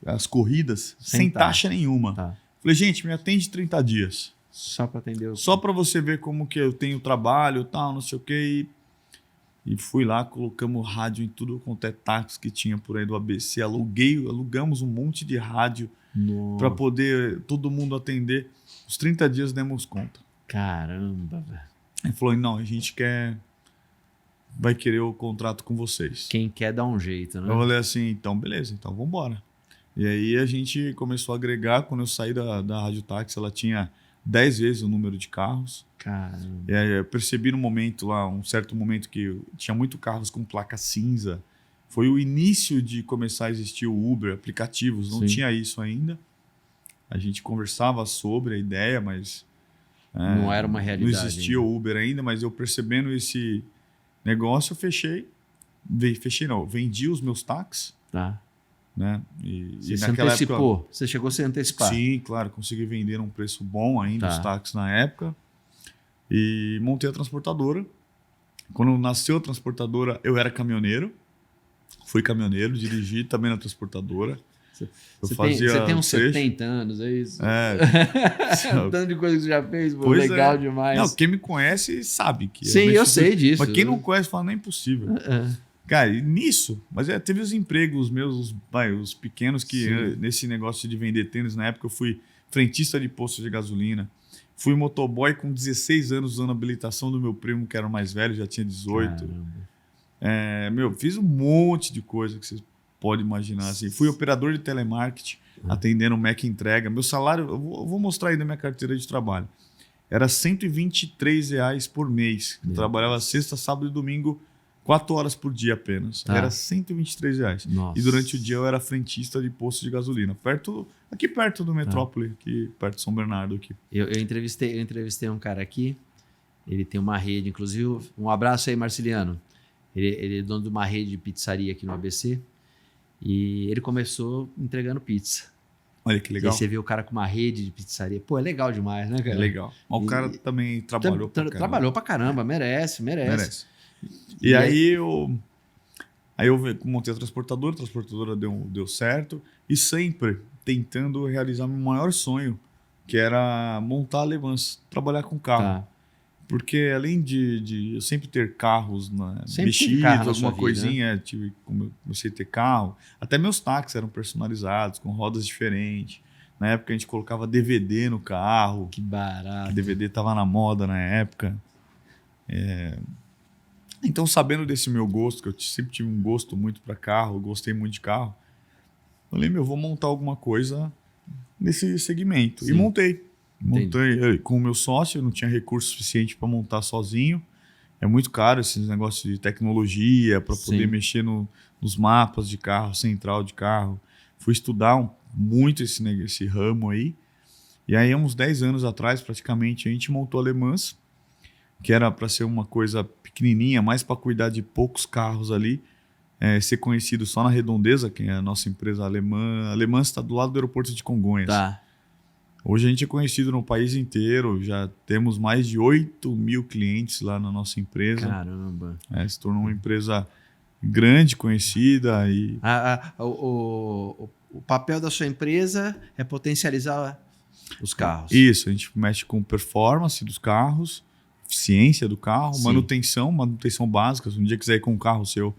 S4: as corridas sem taxa nenhuma.
S1: Tá.
S4: Falei, gente, me atende 30 dias.
S1: Só para atender
S4: Só para você ver como que eu tenho trabalho, tal, não sei o quê. E fui lá, colocamos rádio em tudo quanto é táxi que tinha por aí do ABC. Alugamos um monte de rádio para poder todo mundo atender. Os 30 dias demos conta.
S1: Caramba, velho.
S4: Ele falou, não, a gente vai querer o contrato com vocês.
S1: Quem quer dá um jeito, né?
S4: Eu falei assim, então beleza, então vamos embora. E aí a gente começou a agregar. Quando eu saí da Rádio Táxi, ela tinha 10 vezes o número de carros.
S1: Caramba.
S4: E aí eu percebi no momento lá, um certo momento, que tinha muito carros com placa cinza. Foi o início de começar a existir o Uber, aplicativos, não tinha isso ainda. A gente conversava sobre a ideia, mas
S1: não era uma realidade.
S4: Não existia o Uber ainda, mas eu percebendo esse negócio, eu vendi os meus táxis.
S1: Tá.
S4: Né? E
S1: você
S4: naquela
S1: antecipou?
S4: época,
S1: você chegou a se antecipar?
S4: Sim, claro, consegui vender um preço bom ainda os táxis na época. E montei a transportadora. Quando nasceu a transportadora, eu era caminhoneiro. Fui caminhoneiro, dirigi também na transportadora.
S1: Você tem uns 70 anos, é isso? Tanto de coisa que você já fez, pô, legal demais.
S4: Não, quem me conhece sabe que...
S1: Sim, eu sei disso.
S4: Mas quem não conhece fala, não é impossível. Cara, e nisso, mas teve os empregos meus, os pequenos, que nesse negócio de vender tênis, na época eu fui frentista de posto de gasolina. Fui motoboy com 16 anos usando a habilitação do meu primo, que era o mais velho, já tinha 18. Fiz um monte de coisa que vocês podem imaginar. Assim. Fui operador de telemarketing, atendendo o Mac Entrega. Meu salário, eu vou mostrar aí na minha carteira de trabalho, era R$123 por mês. Eu trabalhava sexta, sábado e domingo, 4 horas por dia apenas. Era R$123.
S1: Nossa.
S4: E durante o dia eu era frentista de posto de gasolina. Aqui perto do Metrópole, aqui perto de São Bernardo. Aqui.
S1: Eu entrevistei um cara aqui, ele tem uma rede, inclusive, um abraço aí, Marciliano. Ele é dono de uma rede de pizzaria aqui no ABC e ele começou entregando pizza.
S4: Olha que legal.
S1: E aí você vê o cara com uma rede de pizzaria. Pô, é legal demais, né, cara?
S4: É legal. Mas o cara também trabalhou pra caramba.
S1: Trabalhou pra caramba, merece.
S4: E aí eu montei a transportadora deu certo, e sempre tentando realizar meu maior sonho, que era montar alemãs, trabalhar com carro. Porque além de eu sempre ter carros mexidos, alguma coisinha, né? Comecei a ter carro. Até meus táxis eram personalizados, com rodas diferentes. Na época a gente colocava DVD no carro.
S1: Que barato.
S4: DVD estava na moda na época. Então, sabendo desse meu gosto, que eu sempre tive um gosto muito para carro, gostei muito de carro, eu falei, vou montar alguma coisa nesse segmento. Sim. E montei com o meu sócio, eu não tinha recurso suficiente para montar sozinho. É muito caro esses negócios de tecnologia, para poder mexer nos mapas de carro, central de carro. Fui estudar muito esse ramo aí. E aí, uns 10 anos atrás, praticamente, a gente montou a Le Mans, que era para ser uma coisa pequenininha, mais para cuidar de poucos carros ali, ser conhecido só na Redondeza, que é a nossa empresa alemã. A Le Mans está do lado do aeroporto de Congonhas. Hoje a gente é conhecido no país inteiro, já temos mais de 8 mil clientes lá na nossa empresa.
S1: Caramba!
S4: Se tornou uma empresa grande, conhecida. E...
S1: O papel da sua empresa é potencializar os carros.
S4: Isso, a gente mexe com performance dos carros, eficiência do carro, manutenção básica. Se um dia quiser ir com um carro seu,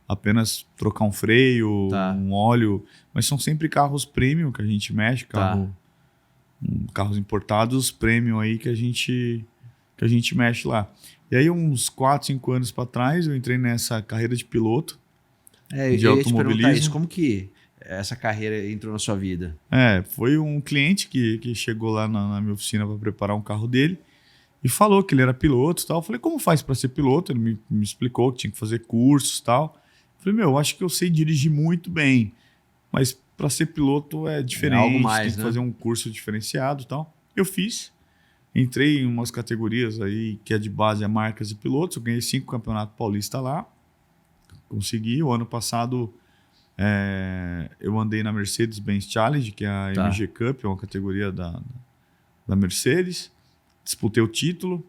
S4: apenas trocar um freio, um óleo, mas são sempre carros premium que a gente mexe, carros importados premium aí que a gente mexe lá. E aí uns 4, 5 anos para trás eu entrei nessa carreira de piloto de automobilismo. Isso,
S1: como que essa carreira entrou na sua vida?
S4: Foi um cliente que chegou lá na minha oficina para preparar um carro dele e falou que ele era piloto e tal. Eu falei, como faz para ser piloto? Ele me explicou que tinha que fazer cursos e tal. Eu falei, eu acho que eu sei dirigir muito bem, mas para ser piloto é diferente,
S1: algo mais,
S4: tem que fazer um curso diferenciado e tal. Eu fiz, entrei em umas categorias aí que é de base a marcas e pilotos, eu ganhei 5 campeonatos paulistas lá, consegui. O ano passado eu andei na Mercedes-Benz Challenge, que é a MG Cup, é uma categoria da Mercedes. Disputei o título,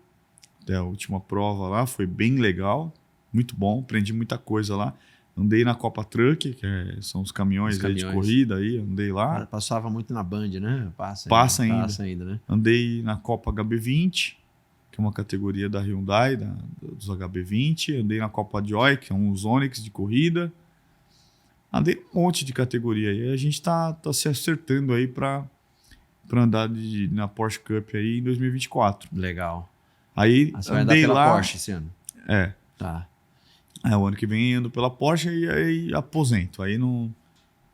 S4: até a última prova lá, foi bem legal, muito bom, aprendi muita coisa lá. Andei na Copa Truck, que são os caminhões, aí de corrida, aí, andei lá.
S1: Passava muito na Band, né?
S4: Passa ainda,
S1: né?
S4: Andei na Copa HB20, que é uma categoria da Hyundai, dos HB20. Andei na Copa Joy, que é uns Onix de corrida. Andei um monte de categoria. E a gente tá se acertando aí para andar na Porsche Cup aí em 2024.
S1: Legal.
S4: Aí
S1: você vai andar pela Porsche esse ano?
S4: Tá. O ano que vem ando pela Porsche e aí aposento. Aí não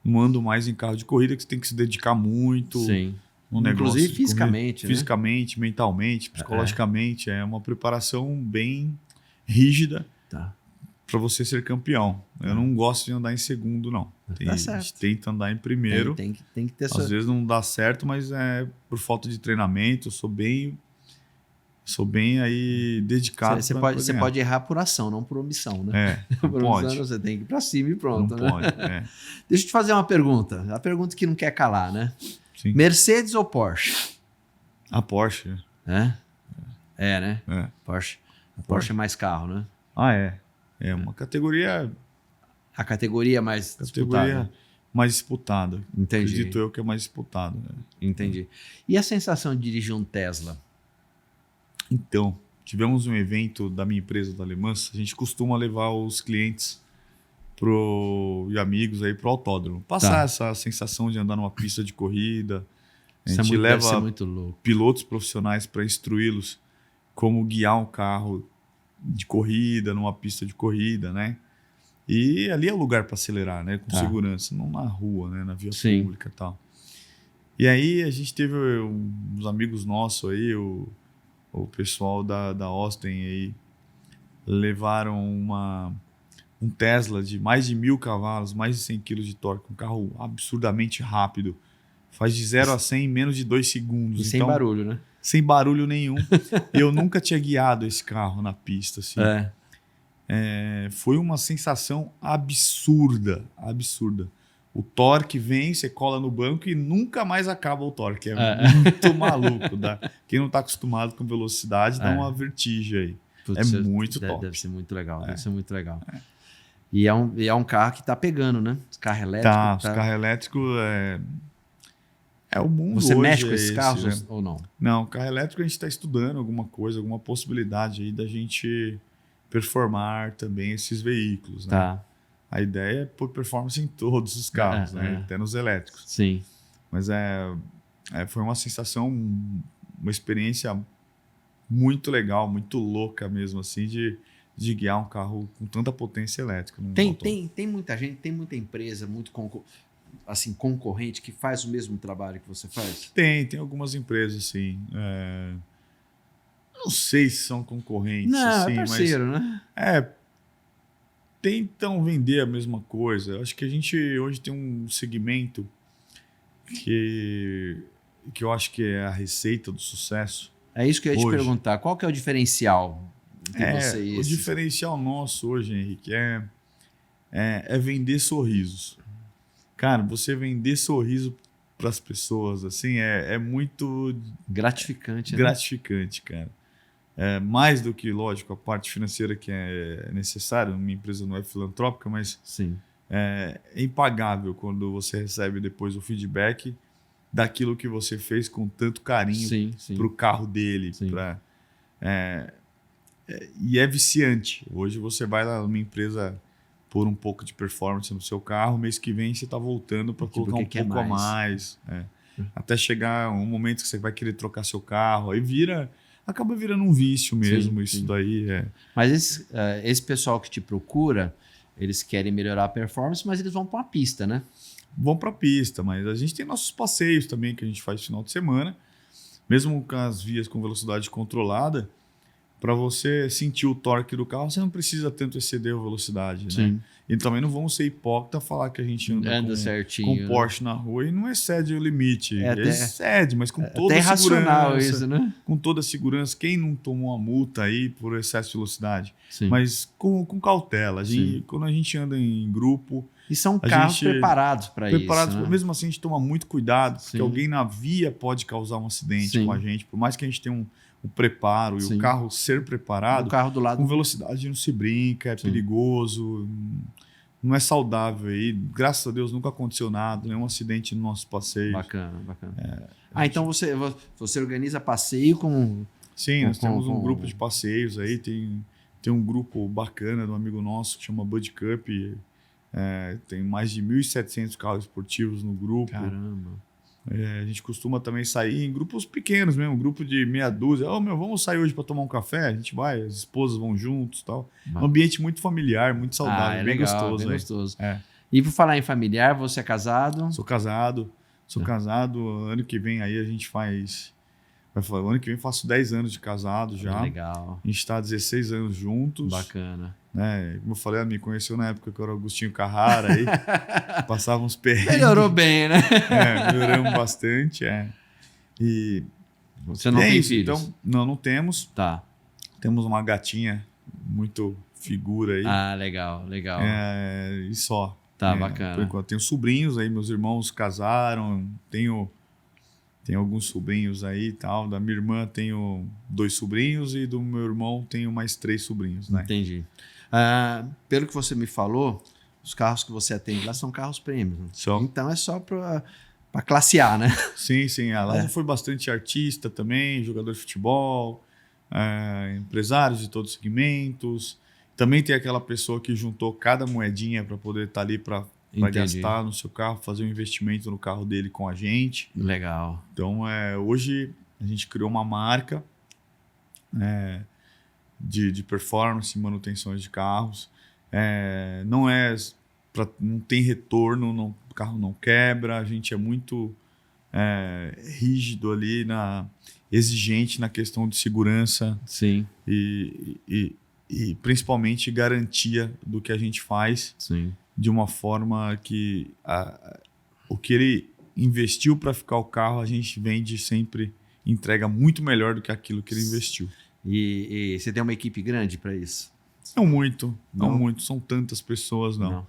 S4: ando mais em carro de corrida, que você tem que se dedicar muito.
S1: Sim.
S4: No negócio.
S1: Inclusive fisicamente, né?
S4: Fisicamente, mentalmente, psicologicamente. É uma preparação bem rígida para você ser campeão. Eu não gosto de andar em segundo, não. A gente tenta andar em primeiro.
S1: Tem que ter
S4: Às vezes não dá certo, mas é por falta de treinamento. Eu sou bem aí dedicado.
S1: Você pode errar por ação, não por omissão, né?
S4: Não
S1: por
S4: pode.
S1: Omissão, você tem que ir pra cima e pronto.
S4: Não
S1: né?
S4: pode,
S1: Deixa eu te fazer uma pergunta. A pergunta que não quer calar, né?
S4: Sim.
S1: Mercedes ou Porsche?
S4: A Porsche.
S1: Né? Né?
S4: Porsche.
S1: A Porsche é mais carro, né?
S4: É uma categoria...
S1: A categoria mais disputada.
S4: Mais disputada.
S1: Entendi.
S4: Acredito eu que é mais disputada.
S1: Entendi. E a sensação de dirigir um Tesla?
S4: Então, tivemos um evento da minha empresa da Alemãs. A gente costuma levar os clientes e amigos aí pro autódromo. Passar essa sensação de andar numa pista de corrida. A gente leva pilotos profissionais para instruí-los como guiar um carro de corrida, numa pista de corrida, né? E ali é o lugar para acelerar, né? Com segurança, não na rua, né? Na via pública e tal. E aí a gente teve uns amigos nossos aí, o pessoal da Austin aí, levaram um Tesla de mais de 1.000 cavalos, mais de 100 kg de torque, um carro absurdamente rápido. Faz de 0 a 100 em menos de 2 segundos.
S1: E sem barulho, né?
S4: Sem barulho nenhum. Eu nunca tinha guiado esse carro na pista, assim. Foi uma sensação absurda. O torque vem, você cola no banco e nunca mais acaba o torque. É muito maluco. Quem não está acostumado com velocidade dá uma vertigem aí. Putz, muito top.
S1: Deve ser muito legal. Deve ser muito legal. E é um carro que está pegando, né? Os carros elétricos.
S4: Os carros elétricos é o mundo.
S1: Você
S4: hoje
S1: mexe com esses carros ou não?
S4: Não, carro elétrico a gente está estudando alguma coisa, alguma possibilidade aí da gente performar também esses veículos, né? A ideia é pôr performance em todos os carros, né? Até nos elétricos.
S1: Sim.
S4: Mas foi uma sensação, uma experiência muito legal, muito louca mesmo, assim, de guiar um carro com tanta potência elétrica.
S1: Tem muita gente, tem muita empresa, muito concorrente que faz o mesmo trabalho que você faz?
S4: Tem algumas empresas, sim. Não sei se são concorrentes.
S1: Não,
S4: assim,
S1: é parceiro,
S4: mas,
S1: né?
S4: Tentam vender a mesma coisa. Eu acho que a gente hoje tem um segmento que eu acho que é a receita do sucesso.
S1: É isso que eu ia te perguntar. Qual que é o diferencial de vocês?
S4: O diferencial nosso hoje, Henrique, é vender sorrisos. Cara, você vender sorriso para as pessoas assim é muito
S1: gratificante.
S4: Gratificante, cara. Mais do que, lógico, a parte financeira que é necessária. Minha empresa não é filantrópica, mas é impagável quando você recebe depois o feedback daquilo que você fez com tanto carinho para o carro dele. E é viciante. Hoje você vai lá numa empresa pôr um pouco de performance no seu carro, mês que vem você está voltando para colocar um pouco a mais. Até chegar um momento que você vai querer trocar seu carro, aí acaba virando um vício mesmo, isso daí.
S1: Mas esse pessoal que te procura, eles querem melhorar a performance, mas eles vão para uma pista, né?
S4: Vão para a pista, mas a gente tem nossos passeios também que a gente faz no final de semana, mesmo com as vias com velocidade controlada. Para você sentir o torque do carro, você não precisa tanto exceder a velocidade, né? E também não vamos ser hipócritas falar que a gente anda
S1: certinho,
S4: com Porsche na rua e não excede o limite.
S1: É até-
S4: excede, mas com toda
S1: Até
S4: a
S1: irracional
S4: segurança.
S1: isso, né?
S4: Com toda a segurança. Quem não tomou uma multa aí por excesso de velocidade?
S1: Sim.
S4: Mas com cautela.
S1: Sim.
S4: Quando a gente anda em grupo,
S1: E são
S4: a
S1: carros
S4: gente-
S1: preparados para isso.
S4: preparados,
S1: Né?
S4: mesmo assim a gente toma muito cuidado, porque
S1: Sim.
S4: alguém na via pode causar um acidente
S1: Sim.
S4: com a gente. Por mais que a gente tenha um preparo e
S1: Sim.
S4: o carro ser preparado,
S1: O carro do lado.
S4: com velocidade não se brinca, é
S1: Sim.
S4: perigoso, não é saudável aí. Graças a Deus nunca aconteceu nada, nenhum acidente no nosso passeio.
S1: Bacana. Então você organiza passeio com.
S4: Sim, nós temos um
S1: com-
S4: grupo de passeios aí, tem um grupo bacana de um amigo nosso que chama Bud Cup, tem mais de 1.700 carros esportivos no grupo.
S1: Caramba.
S4: A gente costuma também sair em grupos pequenos mesmo, grupo de meia dúzia. Vamos sair hoje para tomar um café? A gente vai, as esposas vão juntos e tal. Um ambiente muito familiar, muito saudável,
S1: é
S4: bem
S1: legal,
S4: gostoso.
S1: bem
S4: aí.
S1: gostoso.
S4: É.
S1: E por falar em familiar, você é casado?
S4: Sou casado. Ano que vem aí a gente faz... Ano que vem eu faço 10 anos de casado já.
S1: Legal.
S4: A gente está há 16 anos juntos.
S1: Bacana.
S4: Né? Como eu falei, ela me conheceu na época que eu era Agostinho Carrara aí. Passava uns perrengues.
S1: Melhorou bem, né?
S4: Melhoramos bastante. E
S1: Você não
S4: é
S1: tem
S4: isso.
S1: filhos?
S4: Então, não temos.
S1: Tá.
S4: Temos uma gatinha muito figura aí.
S1: Ah, legal.
S4: E só.
S1: Tá,
S4: Por
S1: bacana.
S4: enquanto. Tenho sobrinhos aí, meus irmãos casaram. Tenho alguns sobrinhos aí e tal. Da minha irmã tenho 2 sobrinhos e do meu irmão tenho mais 3 sobrinhos, né?
S1: Entendi. Pelo que você me falou, os carros que você atende lá são carros premium.
S4: Só.
S1: Então é só para classe A, né?
S4: Sim. Ela já foi bastante artista também, jogador de futebol, empresários de todos os segmentos. Também tem aquela pessoa que juntou cada moedinha para poder estar ali para gastar no seu carro, fazer um investimento no carro dele com a gente.
S1: Legal.
S4: Então, hoje a gente criou uma marca de performance e manutenções de carros. Não tem retorno, o carro não quebra, a gente é muito rígido ali, exigente na questão de segurança.
S1: Sim.
S4: E principalmente garantia do que a gente faz.
S1: Sim.
S4: De uma forma que o que ele investiu para ficar o carro, a gente vende sempre, entrega muito melhor do que aquilo que ele investiu.
S1: E você tem uma equipe grande para isso?
S4: Não muito,
S1: Não?
S4: não muito. São tantas pessoas, não.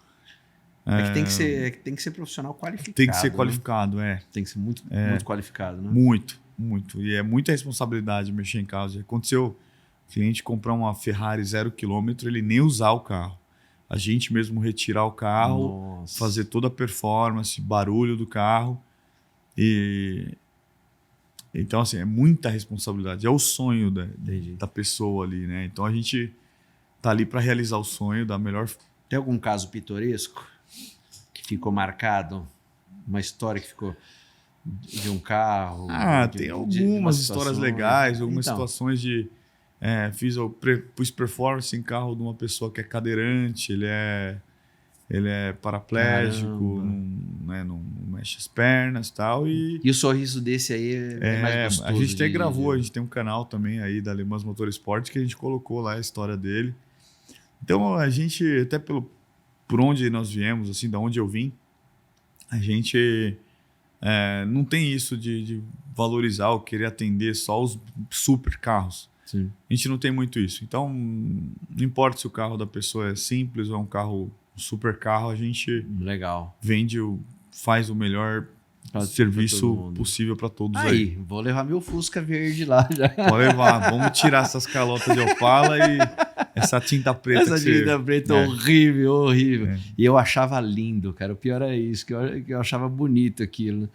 S1: É que tem que ser profissional qualificado.
S4: Tem que ser
S1: né?
S4: qualificado,
S1: Tem que ser muito qualificado, né?
S4: Muito. E é muita responsabilidade mexer em carros. Aconteceu o cliente comprar uma Ferrari 0 km, ele nem usar o carro. A gente mesmo retirar o carro,
S1: Nossa.
S4: fazer toda a performance, barulho do carro. Então, assim, é muita responsabilidade. É o sonho da pessoa ali, né? Então, a gente tá ali para realizar o sonho da melhor...
S1: Tem algum caso pitoresco que ficou marcado? Uma história que ficou de um carro?
S4: Tem
S1: de
S4: algumas
S1: uma
S4: histórias
S1: situação,
S4: legais, algumas
S1: então,
S4: situações de... Pus performance em carro de uma pessoa que é cadeirante, ele é paraplégico, não mexe as pernas e tal. E
S1: o sorriso desse aí é mais gostoso.
S4: A gente até gravou, a gente tem um canal também aí da Alemãs Motorsport que a gente colocou lá a história dele. Então a gente, até por onde nós viemos, assim, da onde eu vim, a gente não tem isso de valorizar ou querer atender só os super carros.
S1: Sim.
S4: A gente não tem muito isso. Então, não importa se o carro da pessoa é simples ou é um super carro, a gente faz o melhor serviço possível para todos aí.
S1: Vou levar meu Fusca verde lá já.
S4: Pode levar, vamos tirar essas calotas de Opala e essa tinta preta.
S1: Essa tinta preta horrível. E eu achava lindo, cara. O pior é isso, que eu achava bonito aquilo.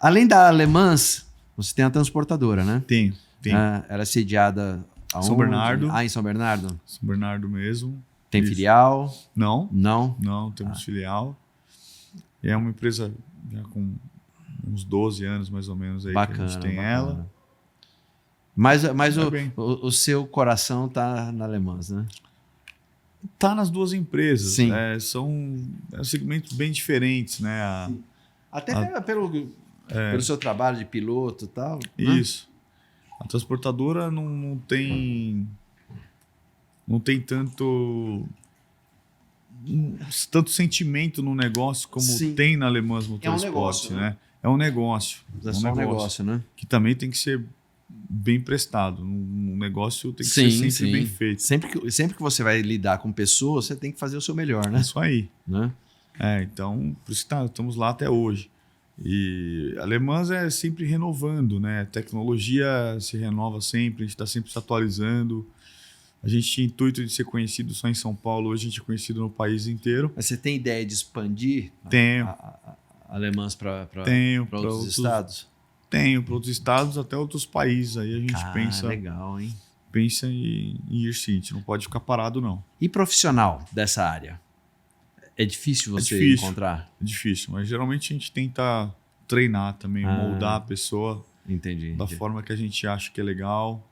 S1: Além da Alemãs, você tem a transportadora, né?
S4: Tem.
S1: Ela é sediada aonde?
S4: São Bernardo.
S1: Em São Bernardo?
S4: São Bernardo mesmo.
S1: Tem filial?
S4: Não.
S1: Não,
S4: Temos filial. E é uma empresa já com uns 12 anos, mais ou menos, aí
S1: bacana,
S4: que a gente tem
S1: bacana.
S4: ela.
S1: Mas o seu coração tá na Alemãs, né?
S4: Tá nas duas empresas.
S1: Sim.
S4: São segmentos bem diferentes, né?
S1: Até pelo seu trabalho de piloto e tal.
S4: Isso. Né? A transportadora não tem tanto... tanto sentimento no negócio como
S1: Sim.
S4: tem na Alemãs
S1: É um
S4: Motorsport,
S1: negócio,
S4: né? É um negócio.
S1: É só um negócio, né?
S4: Que também tem que ser bem prestado. Um negócio tem que ser sempre bem feito.
S1: Sempre que você vai lidar com pessoas, você tem que fazer o seu melhor, né?
S4: É isso aí.
S1: Né?
S4: Então, por isso que estamos lá até hoje. E a Le Mans é sempre renovando, né? A tecnologia se renova sempre, a gente está sempre se atualizando. A gente tinha intuito de ser conhecido só em São Paulo, hoje a gente é conhecido no país inteiro.
S1: Mas você tem ideia de expandir
S4: Tenho.
S1: a Le Mans para outros estados?
S4: Tenho, para outros estados, até outros países. Aí a gente pensa,
S1: legal, hein?
S4: pensa em ir sim, a gente não pode ficar parado, não.
S1: E profissional dessa área? É difícil você encontrar?
S4: É difícil, mas geralmente a gente tenta treinar também, moldar a pessoa
S1: Entendi.
S4: da forma que a gente acha que é legal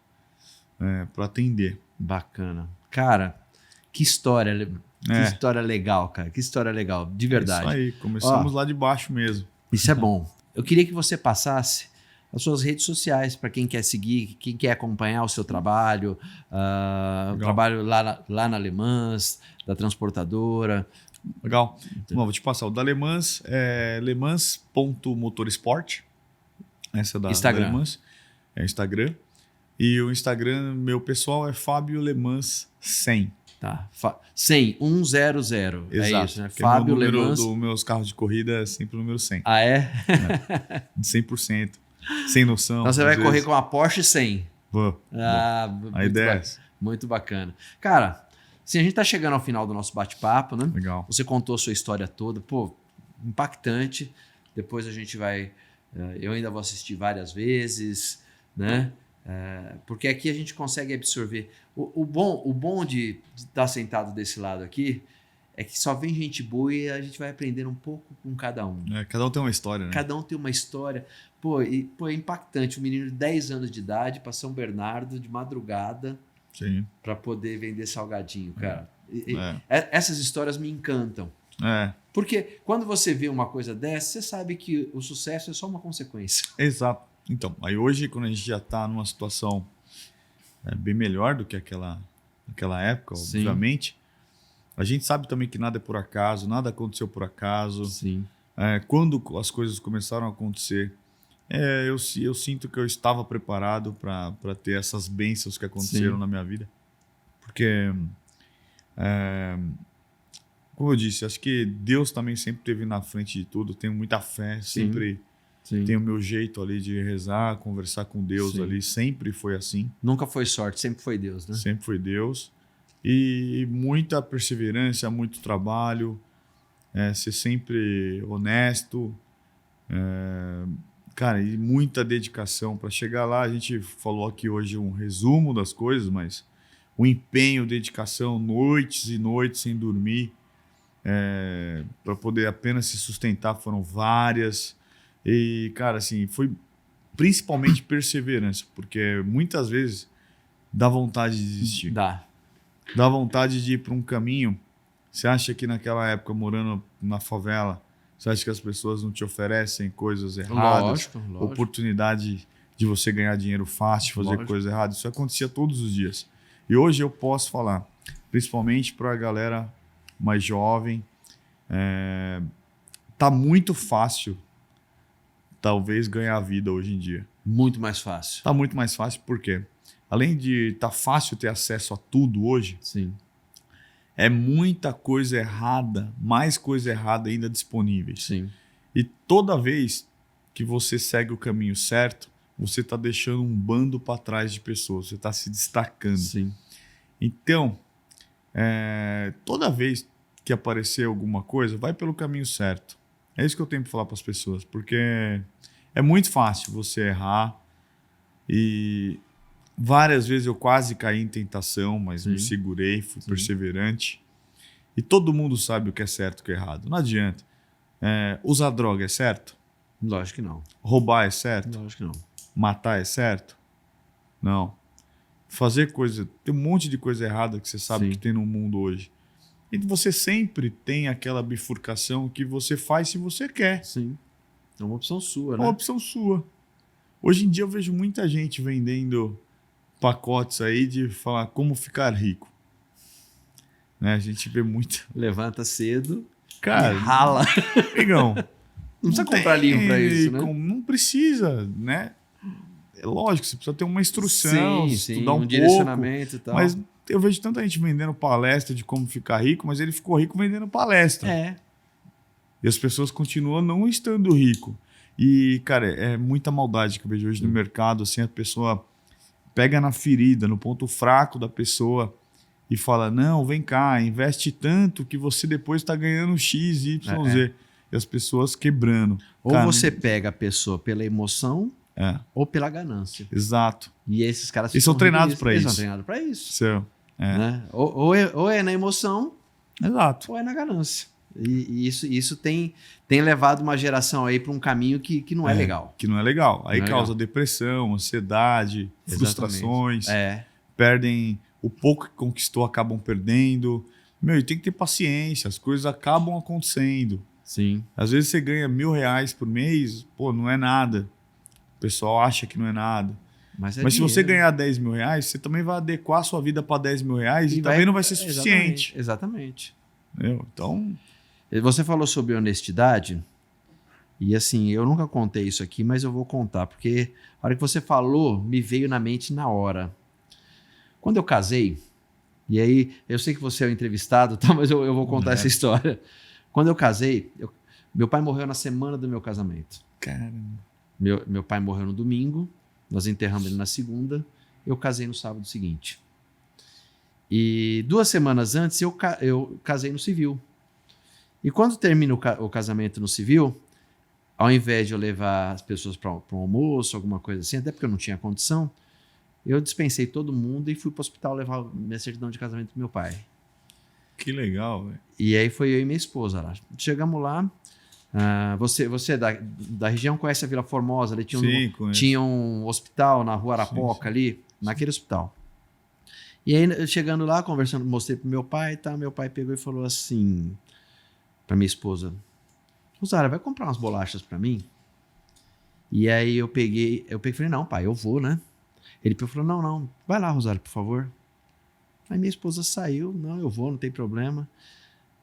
S4: para atender.
S1: Bacana. Cara, que história, história legal, cara. Que história legal, de verdade.
S4: É isso aí, começamos lá de baixo mesmo.
S1: Isso é bom. Eu queria que você passasse as suas redes sociais para quem quer seguir, quem quer acompanhar o seu trabalho, o trabalho lá na Le Mans, da transportadora.
S4: Legal. Bom, vou te passar. O da Le Mans é lemans.motorsport. Essa é da
S1: Instagram.
S4: Le Mans. É Instagram. E o Instagram, meu pessoal, é Fábio Le Mans 100.
S1: Tá. 100, 100.
S4: Exato.
S1: É isso, né?
S4: Porque
S1: Fábio
S4: o
S1: Le
S4: número
S1: Mans.
S4: dos meus carros de corrida é sempre o número 100.
S1: Ah, é?
S4: De 100%. Sem noção.
S1: Então você vai correr com a Porsche 100.
S4: Vou. A ideia é essa.
S1: Muito bacana. Cara, assim, a gente tá chegando ao final do nosso bate-papo, né?
S4: Legal.
S1: Você contou a sua história toda. Pô, impactante. Depois a gente vai... eu ainda vou assistir várias vezes, né? Porque aqui a gente consegue absorver. O bom de estar sentado desse lado aqui é que só vem gente boa e a gente vai aprendendo um pouco com cada um.
S4: Cada um tem uma história, né?
S1: Cada um tem uma história. Pô, é impactante. Um menino de 10 anos de idade para São Bernardo de madrugada para poder vender salgadinho, cara. Essas histórias me encantam. Porque quando você vê uma coisa dessa, você sabe que o sucesso é só uma consequência.
S4: Exato. Então, aí hoje, quando a gente já está numa situação bem melhor do que aquela época,
S1: Sim.
S4: obviamente, a gente sabe também que nada é por acaso, nada aconteceu por acaso.
S1: Sim.
S4: Quando as coisas começaram a acontecer, eu sinto que eu estava preparado para ter essas bênçãos que aconteceram na minha vida. Porque, como eu disse, acho que Deus também sempre esteve na frente de tudo. Tenho muita fé, sempre...
S1: Sim.
S4: Tem o meu jeito ali de rezar, conversar com Deus ali. Sempre foi assim.
S1: Nunca foi sorte, sempre foi Deus, né?
S4: Sempre foi Deus. E muita perseverança, muito trabalho. Ser sempre honesto. Cara, e muita dedicação. Para chegar lá, a gente falou aqui hoje um resumo das coisas, mas o empenho, dedicação, noites e noites sem dormir. Para poder apenas se sustentar, foram várias. E, cara, assim, foi principalmente perseverança, porque muitas vezes dá vontade de desistir.
S1: Dá
S4: vontade de ir para um caminho. Você acha que naquela época, morando na favela, você acha que as pessoas não te oferecem coisas erradas?
S1: Lógico.
S4: Oportunidade de você ganhar dinheiro fácil, fazer coisas erradas. Isso acontecia todos os dias. E hoje eu posso falar, principalmente para a galera mais jovem, tá muito fácil talvez ganhar a vida hoje em dia.
S1: Muito mais fácil.
S4: Tá muito mais fácil porque, além de tá fácil ter acesso a tudo hoje,
S1: Sim.
S4: É muita coisa errada, mais coisa errada ainda disponíveis.
S1: Sim.
S4: E toda vez que você segue o caminho certo, você está deixando um bando para trás de pessoas, você está se destacando.
S1: Sim.
S4: Então, toda vez que aparecer alguma coisa, vai pelo caminho certo. É isso que eu tenho para falar para as pessoas, porque é muito fácil você errar e várias vezes eu quase caí em tentação, mas me segurei, fui perseverante. E todo mundo sabe o que é certo e o que é errado. Não adianta. Usar droga é certo?
S1: Lógico que não.
S4: Roubar é certo?
S1: Lógico que não.
S4: Matar é certo? Não. Fazer coisa... Tem um monte de coisa errada que você sabe que tem no mundo hoje. E você sempre tem aquela bifurcação que você faz se você quer.
S1: Sim. É uma opção sua, né?
S4: É uma opção sua. Hoje em dia eu vejo muita gente vendendo pacotes aí de falar como ficar rico. Né? A gente vê muito.
S1: Levanta cedo
S4: Cara,
S1: e rala.
S4: amigão,
S1: Não precisa comprar livro pra isso, né?
S4: Não precisa, né? É lógico, você precisa ter uma instrução, estudar um pouco,
S1: direcionamento e tal.
S4: Mas eu vejo tanta gente vendendo palestra de como ficar rico, mas ele ficou rico vendendo palestra.
S1: É.
S4: E as pessoas continuam não estando rico. E, cara, é muita maldade que eu vejo hoje no mercado. Assim, a pessoa pega na ferida, no ponto fraco da pessoa e fala, não, vem cá, investe tanto que você depois está ganhando X, Y, Z. E as pessoas quebrando.
S1: Ou
S4: Cara,
S1: você pega a pessoa pela emoção ou pela ganância.
S4: Exato.
S1: E esses caras
S4: Eles são
S1: ficam
S4: treinados
S1: ricos.
S4: para
S1: Eles
S4: isso.
S1: são treinados para isso.
S4: Seu.
S1: Né? Ou é na emoção
S4: Exato.
S1: ou é na ganância. E isso tem levado uma geração aí para um caminho que não é legal.
S4: Que não é legal. Aí
S1: Não é
S4: causa
S1: legal.
S4: depressão, ansiedade,
S1: Exatamente.
S4: frustrações.
S1: É.
S4: Perdem o pouco que conquistou, acabam perdendo. Meu, e tem que ter paciência, as coisas acabam acontecendo.
S1: Sim.
S4: Às vezes você ganha R$1.000 por mês, pô, não é nada. O pessoal acha que não é nada. Mas se você ganhar R$10.000, você também vai adequar a sua vida para R$10.000 e também não vai ser suficiente.
S1: Exatamente.
S4: Entendeu? Então,
S1: Você falou sobre honestidade e assim, eu nunca contei isso aqui, mas eu vou contar, porque a hora que você falou, me veio na mente na hora. Quando eu casei, e aí eu sei que você é o entrevistado, tá, mas eu vou contar essa história. Quando eu casei, meu pai morreu na semana do meu casamento.
S4: caramba.
S1: Meu pai morreu no domingo, nós enterramos ele na segunda, eu casei no sábado seguinte. E 2 semanas antes eu casei no civil. E quando termina o casamento no civil, ao invés de eu levar as pessoas para um almoço, alguma coisa assim, até porque eu não tinha condição, eu dispensei todo mundo e fui para o hospital levar minha certidão de casamento do meu pai.
S4: Que legal, velho.
S1: E aí foi eu e minha esposa lá. Chegamos lá, você da região conhece a Vila Formosa, ali tinha um hospital na Rua Arapoca ali, naquele hospital. E aí chegando lá, conversando, mostrei pro meu pai, tá? Meu pai pegou e falou assim pra minha esposa, Rosário, vai comprar umas bolachas pra mim? E aí eu peguei e falei, não, pai, eu vou, né? Ele falou, não, vai lá, Rosário, por favor. Aí minha esposa saiu, não, eu vou, não tem problema.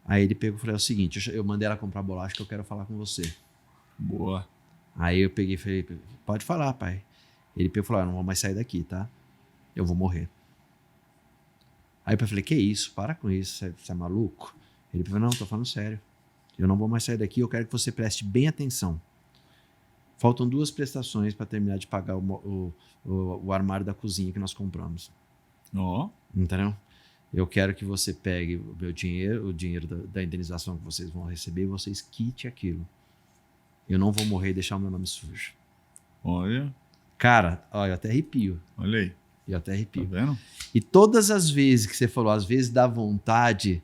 S1: Aí ele pegou e falou, é o seguinte, eu mandei ela comprar bolacha que eu quero falar com você.
S4: Boa.
S1: Aí eu peguei e falei, pode falar, pai. Ele pegou e falou, eu não vou mais sair daqui, tá? Eu vou morrer. Aí eu falei, que isso? Para com isso, você é maluco? Ele falou, não, tô falando sério. Eu não vou mais sair daqui, eu quero que você preste bem atenção. Faltam 2 prestações para terminar de pagar o armário da cozinha que nós compramos.
S4: Ó.
S1: Entendeu? Eu quero que você pegue o meu dinheiro, o dinheiro da indenização que vocês vão receber e vocês quite aquilo. Eu não vou morrer e deixar o meu nome sujo.
S4: Olha.
S1: Cara, olha, eu até arrepio.
S4: Olha aí.
S1: Eu até arrepio.
S4: Tá vendo?
S1: E todas as vezes que você falou, às vezes dá vontade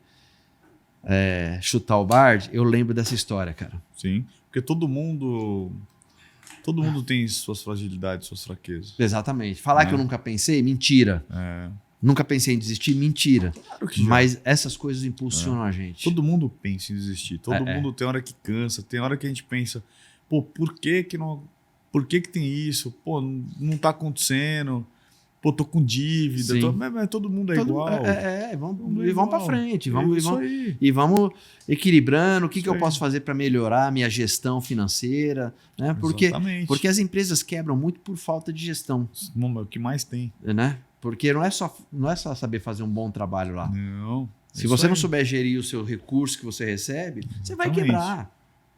S1: chutar o balde, eu lembro dessa história, cara.
S4: Sim. Porque todo mundo tem suas fragilidades, suas fraquezas.
S1: Exatamente. Falar que eu nunca pensei, mentira. Nunca pensei em desistir, mentira.
S4: Claro que já.
S1: Mas essas coisas impulsionam a gente.
S4: Todo mundo pensa em desistir. Todo mundo tem hora que cansa. Tem hora que a gente pensa, pô, por que tem isso? Pô, não tá acontecendo. Pô, tô com dívida. Mas todo mundo é igual.
S1: Vamos pra frente.
S4: Aí.
S1: Vamos equilibrando. O que eu
S4: aí.
S1: posso fazer para melhorar a minha gestão financeira? Né? Porque as empresas quebram muito por falta de gestão.
S4: Não, é o que mais tem.
S1: Né? Porque não é só saber fazer um bom trabalho lá.
S4: Não.
S1: Se você não souber gerir o seu recurso que você recebe, você vai quebrar.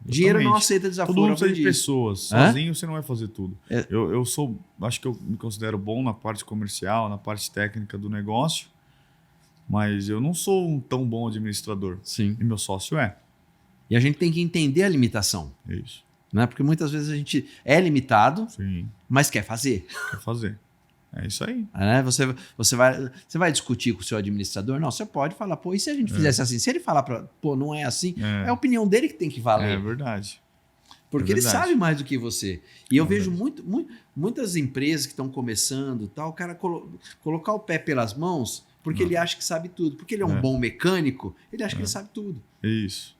S1: Dinheiro não aceita desaforo.
S4: Todo mundo precisa de pessoas. Sozinho você não vai fazer tudo. Acho que eu me considero bom na parte comercial, na parte técnica do negócio, mas eu não sou um tão bom administrador.
S1: Sim.
S4: E meu sócio é.
S1: E a gente tem que entender a limitação.
S4: Isso.
S1: Né? Porque muitas vezes a gente é limitado,
S4: Sim.
S1: mas quer fazer.
S4: Quer fazer. É isso aí.
S1: Né? Você vai discutir com o seu administrador? Não, você pode falar, pô, e se a gente fizesse assim? Se ele falar, pô, não é assim, é a opinião dele que tem que valer.
S4: É verdade.
S1: Porque ele sabe mais do que você. E eu vejo muitas empresas que estão começando, tal, o cara colocar o pé pelas mãos porque ele acha que sabe tudo. Porque ele é um bom mecânico, ele acha que ele sabe tudo.
S4: Isso.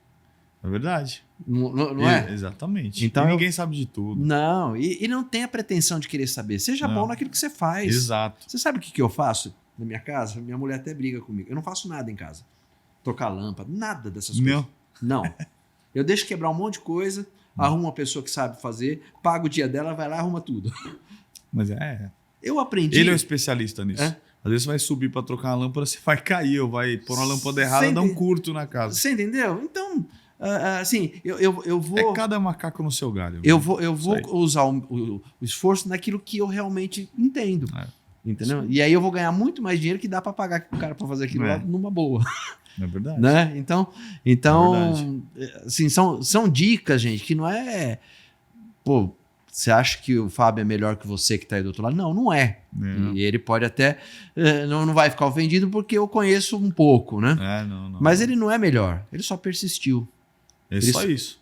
S4: É verdade.
S1: Não é?
S4: Exatamente.
S1: Então,
S4: e ninguém sabe de tudo.
S1: Não, e não tem a pretensão de querer saber. Seja bom naquilo que você faz.
S4: Exato.
S1: Você sabe o que eu faço na minha casa? Minha mulher até briga comigo. Eu não faço nada em casa. trocar lâmpada, nada dessas coisas.
S4: Não.
S1: Não. Eu deixo quebrar um monte de coisa, arrumo uma pessoa que sabe fazer, pago o dia dela, vai lá e arruma tudo.
S4: Mas
S1: Eu aprendi...
S4: Ele é um especialista nisso.
S1: É?
S4: Às vezes você vai subir para trocar uma lâmpada, você vai cair, ou vai pôr uma lâmpada errada, dá um curto na casa.
S1: Você entendeu? Então, assim, eu vou...
S4: É cada macaco no seu galho.
S1: Eu vou usar o esforço naquilo que eu realmente entendo. Entendeu?
S4: Sim.
S1: E aí eu vou ganhar muito mais dinheiro que dá para pagar o cara para fazer aquilo lá numa boa.
S4: É verdade.
S1: Né? Então
S4: É
S1: assim, são dicas, gente, que não é... Pô, você acha que o Fábio é melhor que você que está aí do outro lado? Não, não é. E ele pode até... Não vai ficar ofendido porque eu conheço um pouco, né?
S4: Não.
S1: Mas ele não é melhor. Ele só persistiu.
S4: É só isso.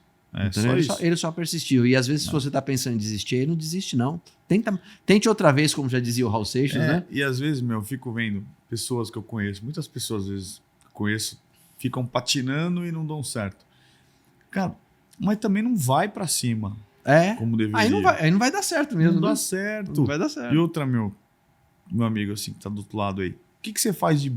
S1: Ele só persistiu. E às vezes, se você está pensando em desistir, ele não desiste, não. Tente outra vez, como já dizia o Raul Seixas, né?
S4: E às vezes, eu fico vendo pessoas que eu conheço, muitas pessoas, às vezes, conheço, ficam patinando e não dão certo. Cara, mas também não vai para cima. Como deveria.
S1: Aí não vai dar certo mesmo.
S4: Não dá certo.
S1: Não vai dar certo.
S4: E outra, meu amigo, assim, que tá do outro lado aí. O que você faz de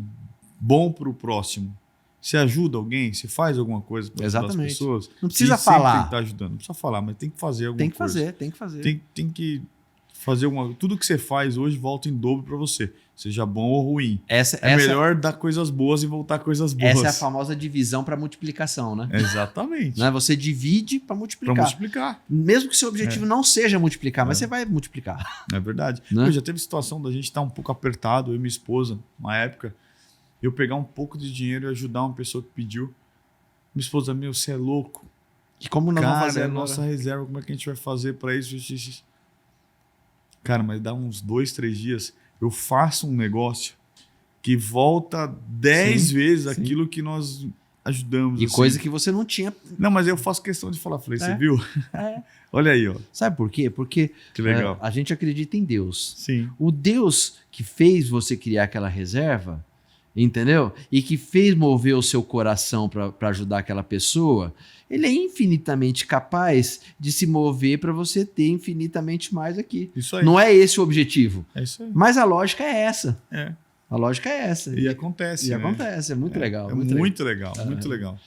S4: bom pro próximo? Você ajuda alguém? Você faz alguma coisa para ajudar as pessoas?
S1: Não precisa
S4: e
S1: falar.
S4: Sempre tá ajudando. Não precisa falar, mas tem que fazer alguma coisa.
S1: Tem que fazer.
S4: Tem que fazer tudo que você faz hoje volta em dobro para você. Seja bom ou ruim. Melhor dar coisas boas e voltar coisas boas.
S1: Essa é a famosa divisão para multiplicação, né?
S4: Exatamente.
S1: Né? Você divide para multiplicar. Mesmo que seu objetivo não seja multiplicar, mas você vai multiplicar.
S4: É verdade.
S1: Né?
S4: Já teve situação da gente estar um pouco apertado, eu e minha esposa, uma época, eu pegar um pouco de dinheiro e ajudar uma pessoa que pediu. Minha esposa, você é louco.
S1: E como nós vamos fazer
S4: a nossa reserva, como é que a gente vai fazer para isso? Cara, mas dá uns 2, 3 dias, eu faço um negócio que volta 10 vezes aquilo que nós ajudamos.
S1: E assim. Coisa que você não tinha...
S4: Não, mas eu faço questão de falar. Falei, você viu? Olha aí, ó.
S1: Sabe por quê? Porque
S4: que legal.
S1: A gente acredita em Deus.
S4: Sim.
S1: O Deus que fez você criar aquela reserva, entendeu? E que fez mover o seu coração para ajudar aquela pessoa, ele é infinitamente capaz de se mover para você ter infinitamente mais aqui.
S4: Isso aí.
S1: Não é esse o objetivo.
S4: É isso aí.
S1: Mas a lógica é essa.
S4: É.
S1: A lógica é essa.
S4: E acontece.
S1: Acontece. É muito legal.
S4: É muito legal. Muito legal.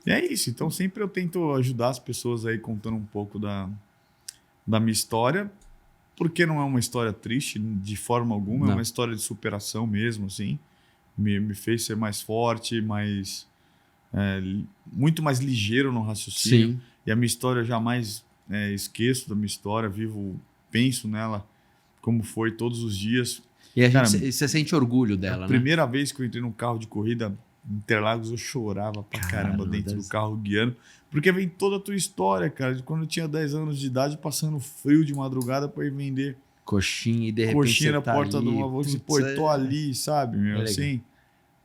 S4: E é isso. Então sempre eu tento ajudar as pessoas aí contando um pouco da minha história, porque não é uma história triste de forma alguma, é uma história de superação mesmo, assim. Me fez ser mais forte, muito mais ligeiro no raciocínio.
S1: Sim.
S4: E a minha história eu jamais esqueço da minha história, penso nela como foi todos os dias.
S1: E você sente orgulho dela, né?
S4: A primeira vez que eu entrei num carro de corrida em Interlagos, eu chorava pra caramba dentro do carro guiando, porque vem toda a tua história, cara, de quando eu tinha 10 anos de idade, passando frio de madrugada para ir vender
S1: coxinha e de repente
S4: coxinha na
S1: tá
S4: porta
S1: ali,
S4: de uma avó, pô, eu tô ali, sabe, meu, assim.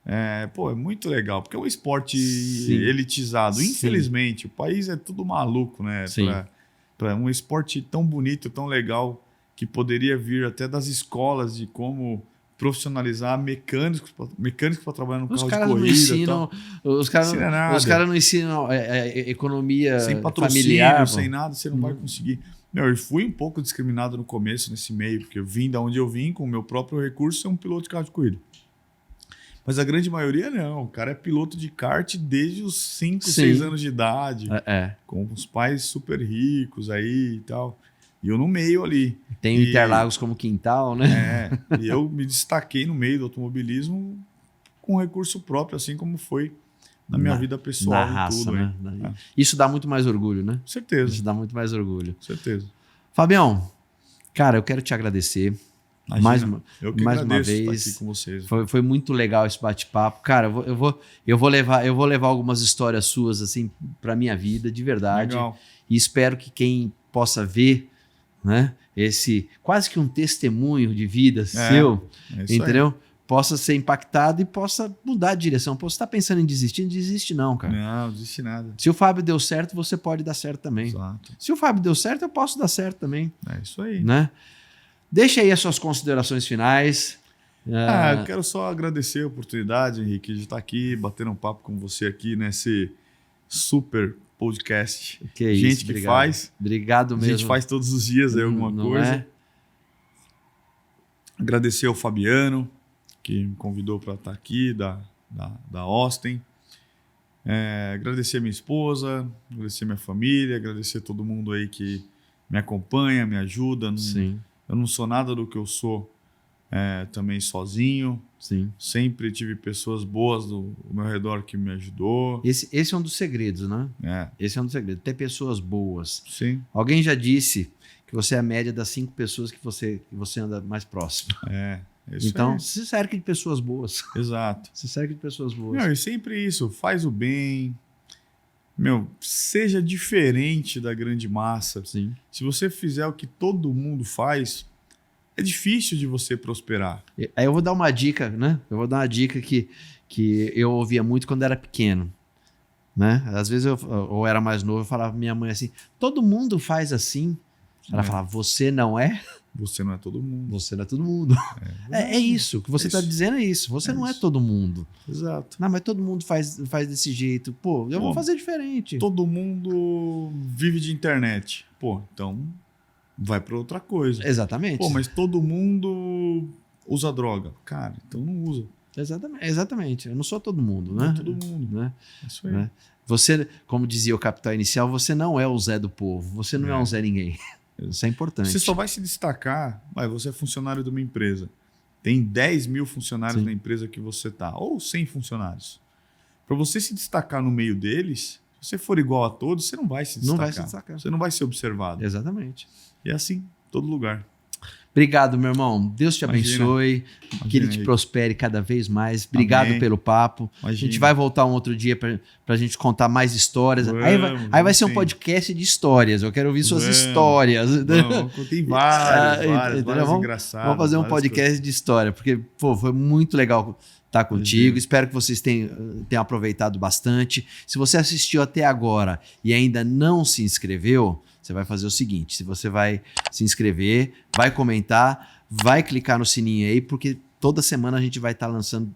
S4: É muito legal, porque é um esporte elitizado. Infelizmente, o país é tudo maluco, né? Para um esporte tão bonito, tão legal, que poderia vir até das escolas de como profissionalizar mecânicos para trabalhar no carro de corrida.
S1: Os caras não ensinam economia
S4: sem patrocínio,
S1: familiar,
S4: sem nada, você não vai conseguir. Eu fui um pouco discriminado no começo, nesse meio, porque eu vim da onde eu vim, com o meu próprio recurso, ser um piloto de carro de corrida. Mas a grande maioria não. O cara é piloto de kart desde os 5, 6 anos de idade, com os pais super ricos aí e tal. E eu no meio ali.
S1: Tem Interlagos como quintal, né?
S4: E eu me destaquei no meio do automobilismo com recurso próprio, assim como foi na minha vida pessoal
S1: na raça,
S4: tudo.
S1: Né? Isso dá muito mais orgulho, né?
S4: Certeza.
S1: Isso dá muito mais orgulho.
S4: Certeza.
S1: Fabião, cara, eu quero te agradecer.
S4: Imagina,
S1: mais uma vez
S4: estar aqui com vocês.
S1: Foi muito legal esse bate-papo. Cara, eu vou levar algumas histórias suas assim para minha vida, de verdade.
S4: Legal.
S1: E espero que quem possa ver, né, esse quase que um testemunho de vida seu, entendeu? Aí. Possa ser impactado e possa mudar de direção. Pô, você está pensando em desistir? Não desiste não, cara.
S4: Não desiste nada.
S1: Se o Fábio deu certo, você pode dar certo também.
S4: Exato.
S1: Se o Fábio deu certo, eu posso dar certo também.
S4: É isso aí.
S1: Né? Deixa aí as suas considerações finais.
S4: Eu quero só agradecer a oportunidade, Henrique, de estar aqui, batendo um papo com você aqui nesse super podcast.
S1: Que
S4: gente
S1: isso,
S4: que
S1: obrigado.
S4: faz.
S1: Obrigado mesmo.
S4: A gente faz todos os dias aí alguma coisa. Agradecer ao Fabiano, que me convidou para estar aqui, da Austin. Agradecer minha esposa, agradecer minha família, agradecer todo mundo aí que me acompanha, me ajuda.
S1: Sim.
S4: Eu não sou nada do que eu sou também sozinho.
S1: Sim.
S4: Sempre tive pessoas boas ao meu redor que me ajudou.
S1: Esse é um dos segredos, né?
S4: É.
S1: Esse é um dos segredos. Ter pessoas boas.
S4: Sim.
S1: Alguém já disse que você é a média das 5 pessoas que você anda mais próximo.
S4: Isso
S1: Então,
S4: aí.
S1: se cerque de pessoas boas.
S4: Exato.
S1: Se cerque de pessoas boas.
S4: Meu, e sempre isso, faz o bem. Meu, seja diferente da grande massa.
S1: Sim.
S4: Se você fizer o que todo mundo faz, é difícil de você prosperar.
S1: Aí eu vou dar uma dica, né? Eu vou dar uma dica que eu ouvia muito quando era pequeno. Né? Às vezes ou era mais novo, eu falava pra minha mãe assim, todo mundo faz assim. Ela falava, você não é?
S4: Você não é todo mundo.
S1: Você não é todo mundo. É isso. O que você está dizendo é isso. Você não é todo mundo.
S4: Exato.
S1: Não, mas todo mundo faz desse jeito. Pô, eu vou fazer diferente.
S4: Todo mundo vive de internet. Pô, então vai para outra coisa.
S1: Exatamente.
S4: Pô, mas todo mundo usa droga. Cara, então não usa.
S1: Exatamente. Eu não sou todo mundo, né?
S4: Não é todo mundo.
S1: Né?
S4: Isso aí.
S1: Né? Você, como dizia o Capital Inicial, você não é o Zé do povo. Você não é um Zé ninguém. Isso é importante.
S4: Você só vai se destacar, você é funcionário de uma empresa. Tem 10 mil funcionários na empresa que você tá, ou 100 funcionários. Para você se destacar no meio deles, se você for igual a todos, você não vai se destacar.
S1: Não vai se destacar.
S4: Você não vai ser observado.
S1: Exatamente.
S4: E é assim, todo lugar.
S1: Obrigado, meu irmão. Deus te abençoe. Que ele te
S4: Henrique.
S1: prospere cada vez mais. Obrigado
S4: Amém.
S1: pelo papo. A gente vai voltar um outro dia pra gente contar mais histórias. Aí vai ser um podcast de histórias. Eu quero ouvir suas histórias.
S4: Tem várias engraçadas.
S1: Vamos fazer um podcast de história, porque foi muito legal estar contigo. Espero que vocês tenham aproveitado bastante. Se você assistiu até agora e ainda não se inscreveu, você vai fazer o seguinte, você vai se inscrever, vai comentar, vai clicar no sininho aí, porque toda semana a gente vai estar lançando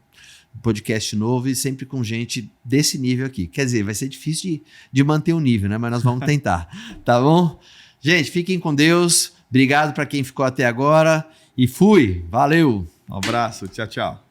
S1: podcast novo e sempre com gente desse nível aqui. Quer dizer, vai ser difícil de manter o nível, né? Mas nós vamos tentar, tá bom? Gente, fiquem com Deus. Obrigado para quem ficou até agora e fui. Valeu!
S4: Um abraço, tchau, tchau.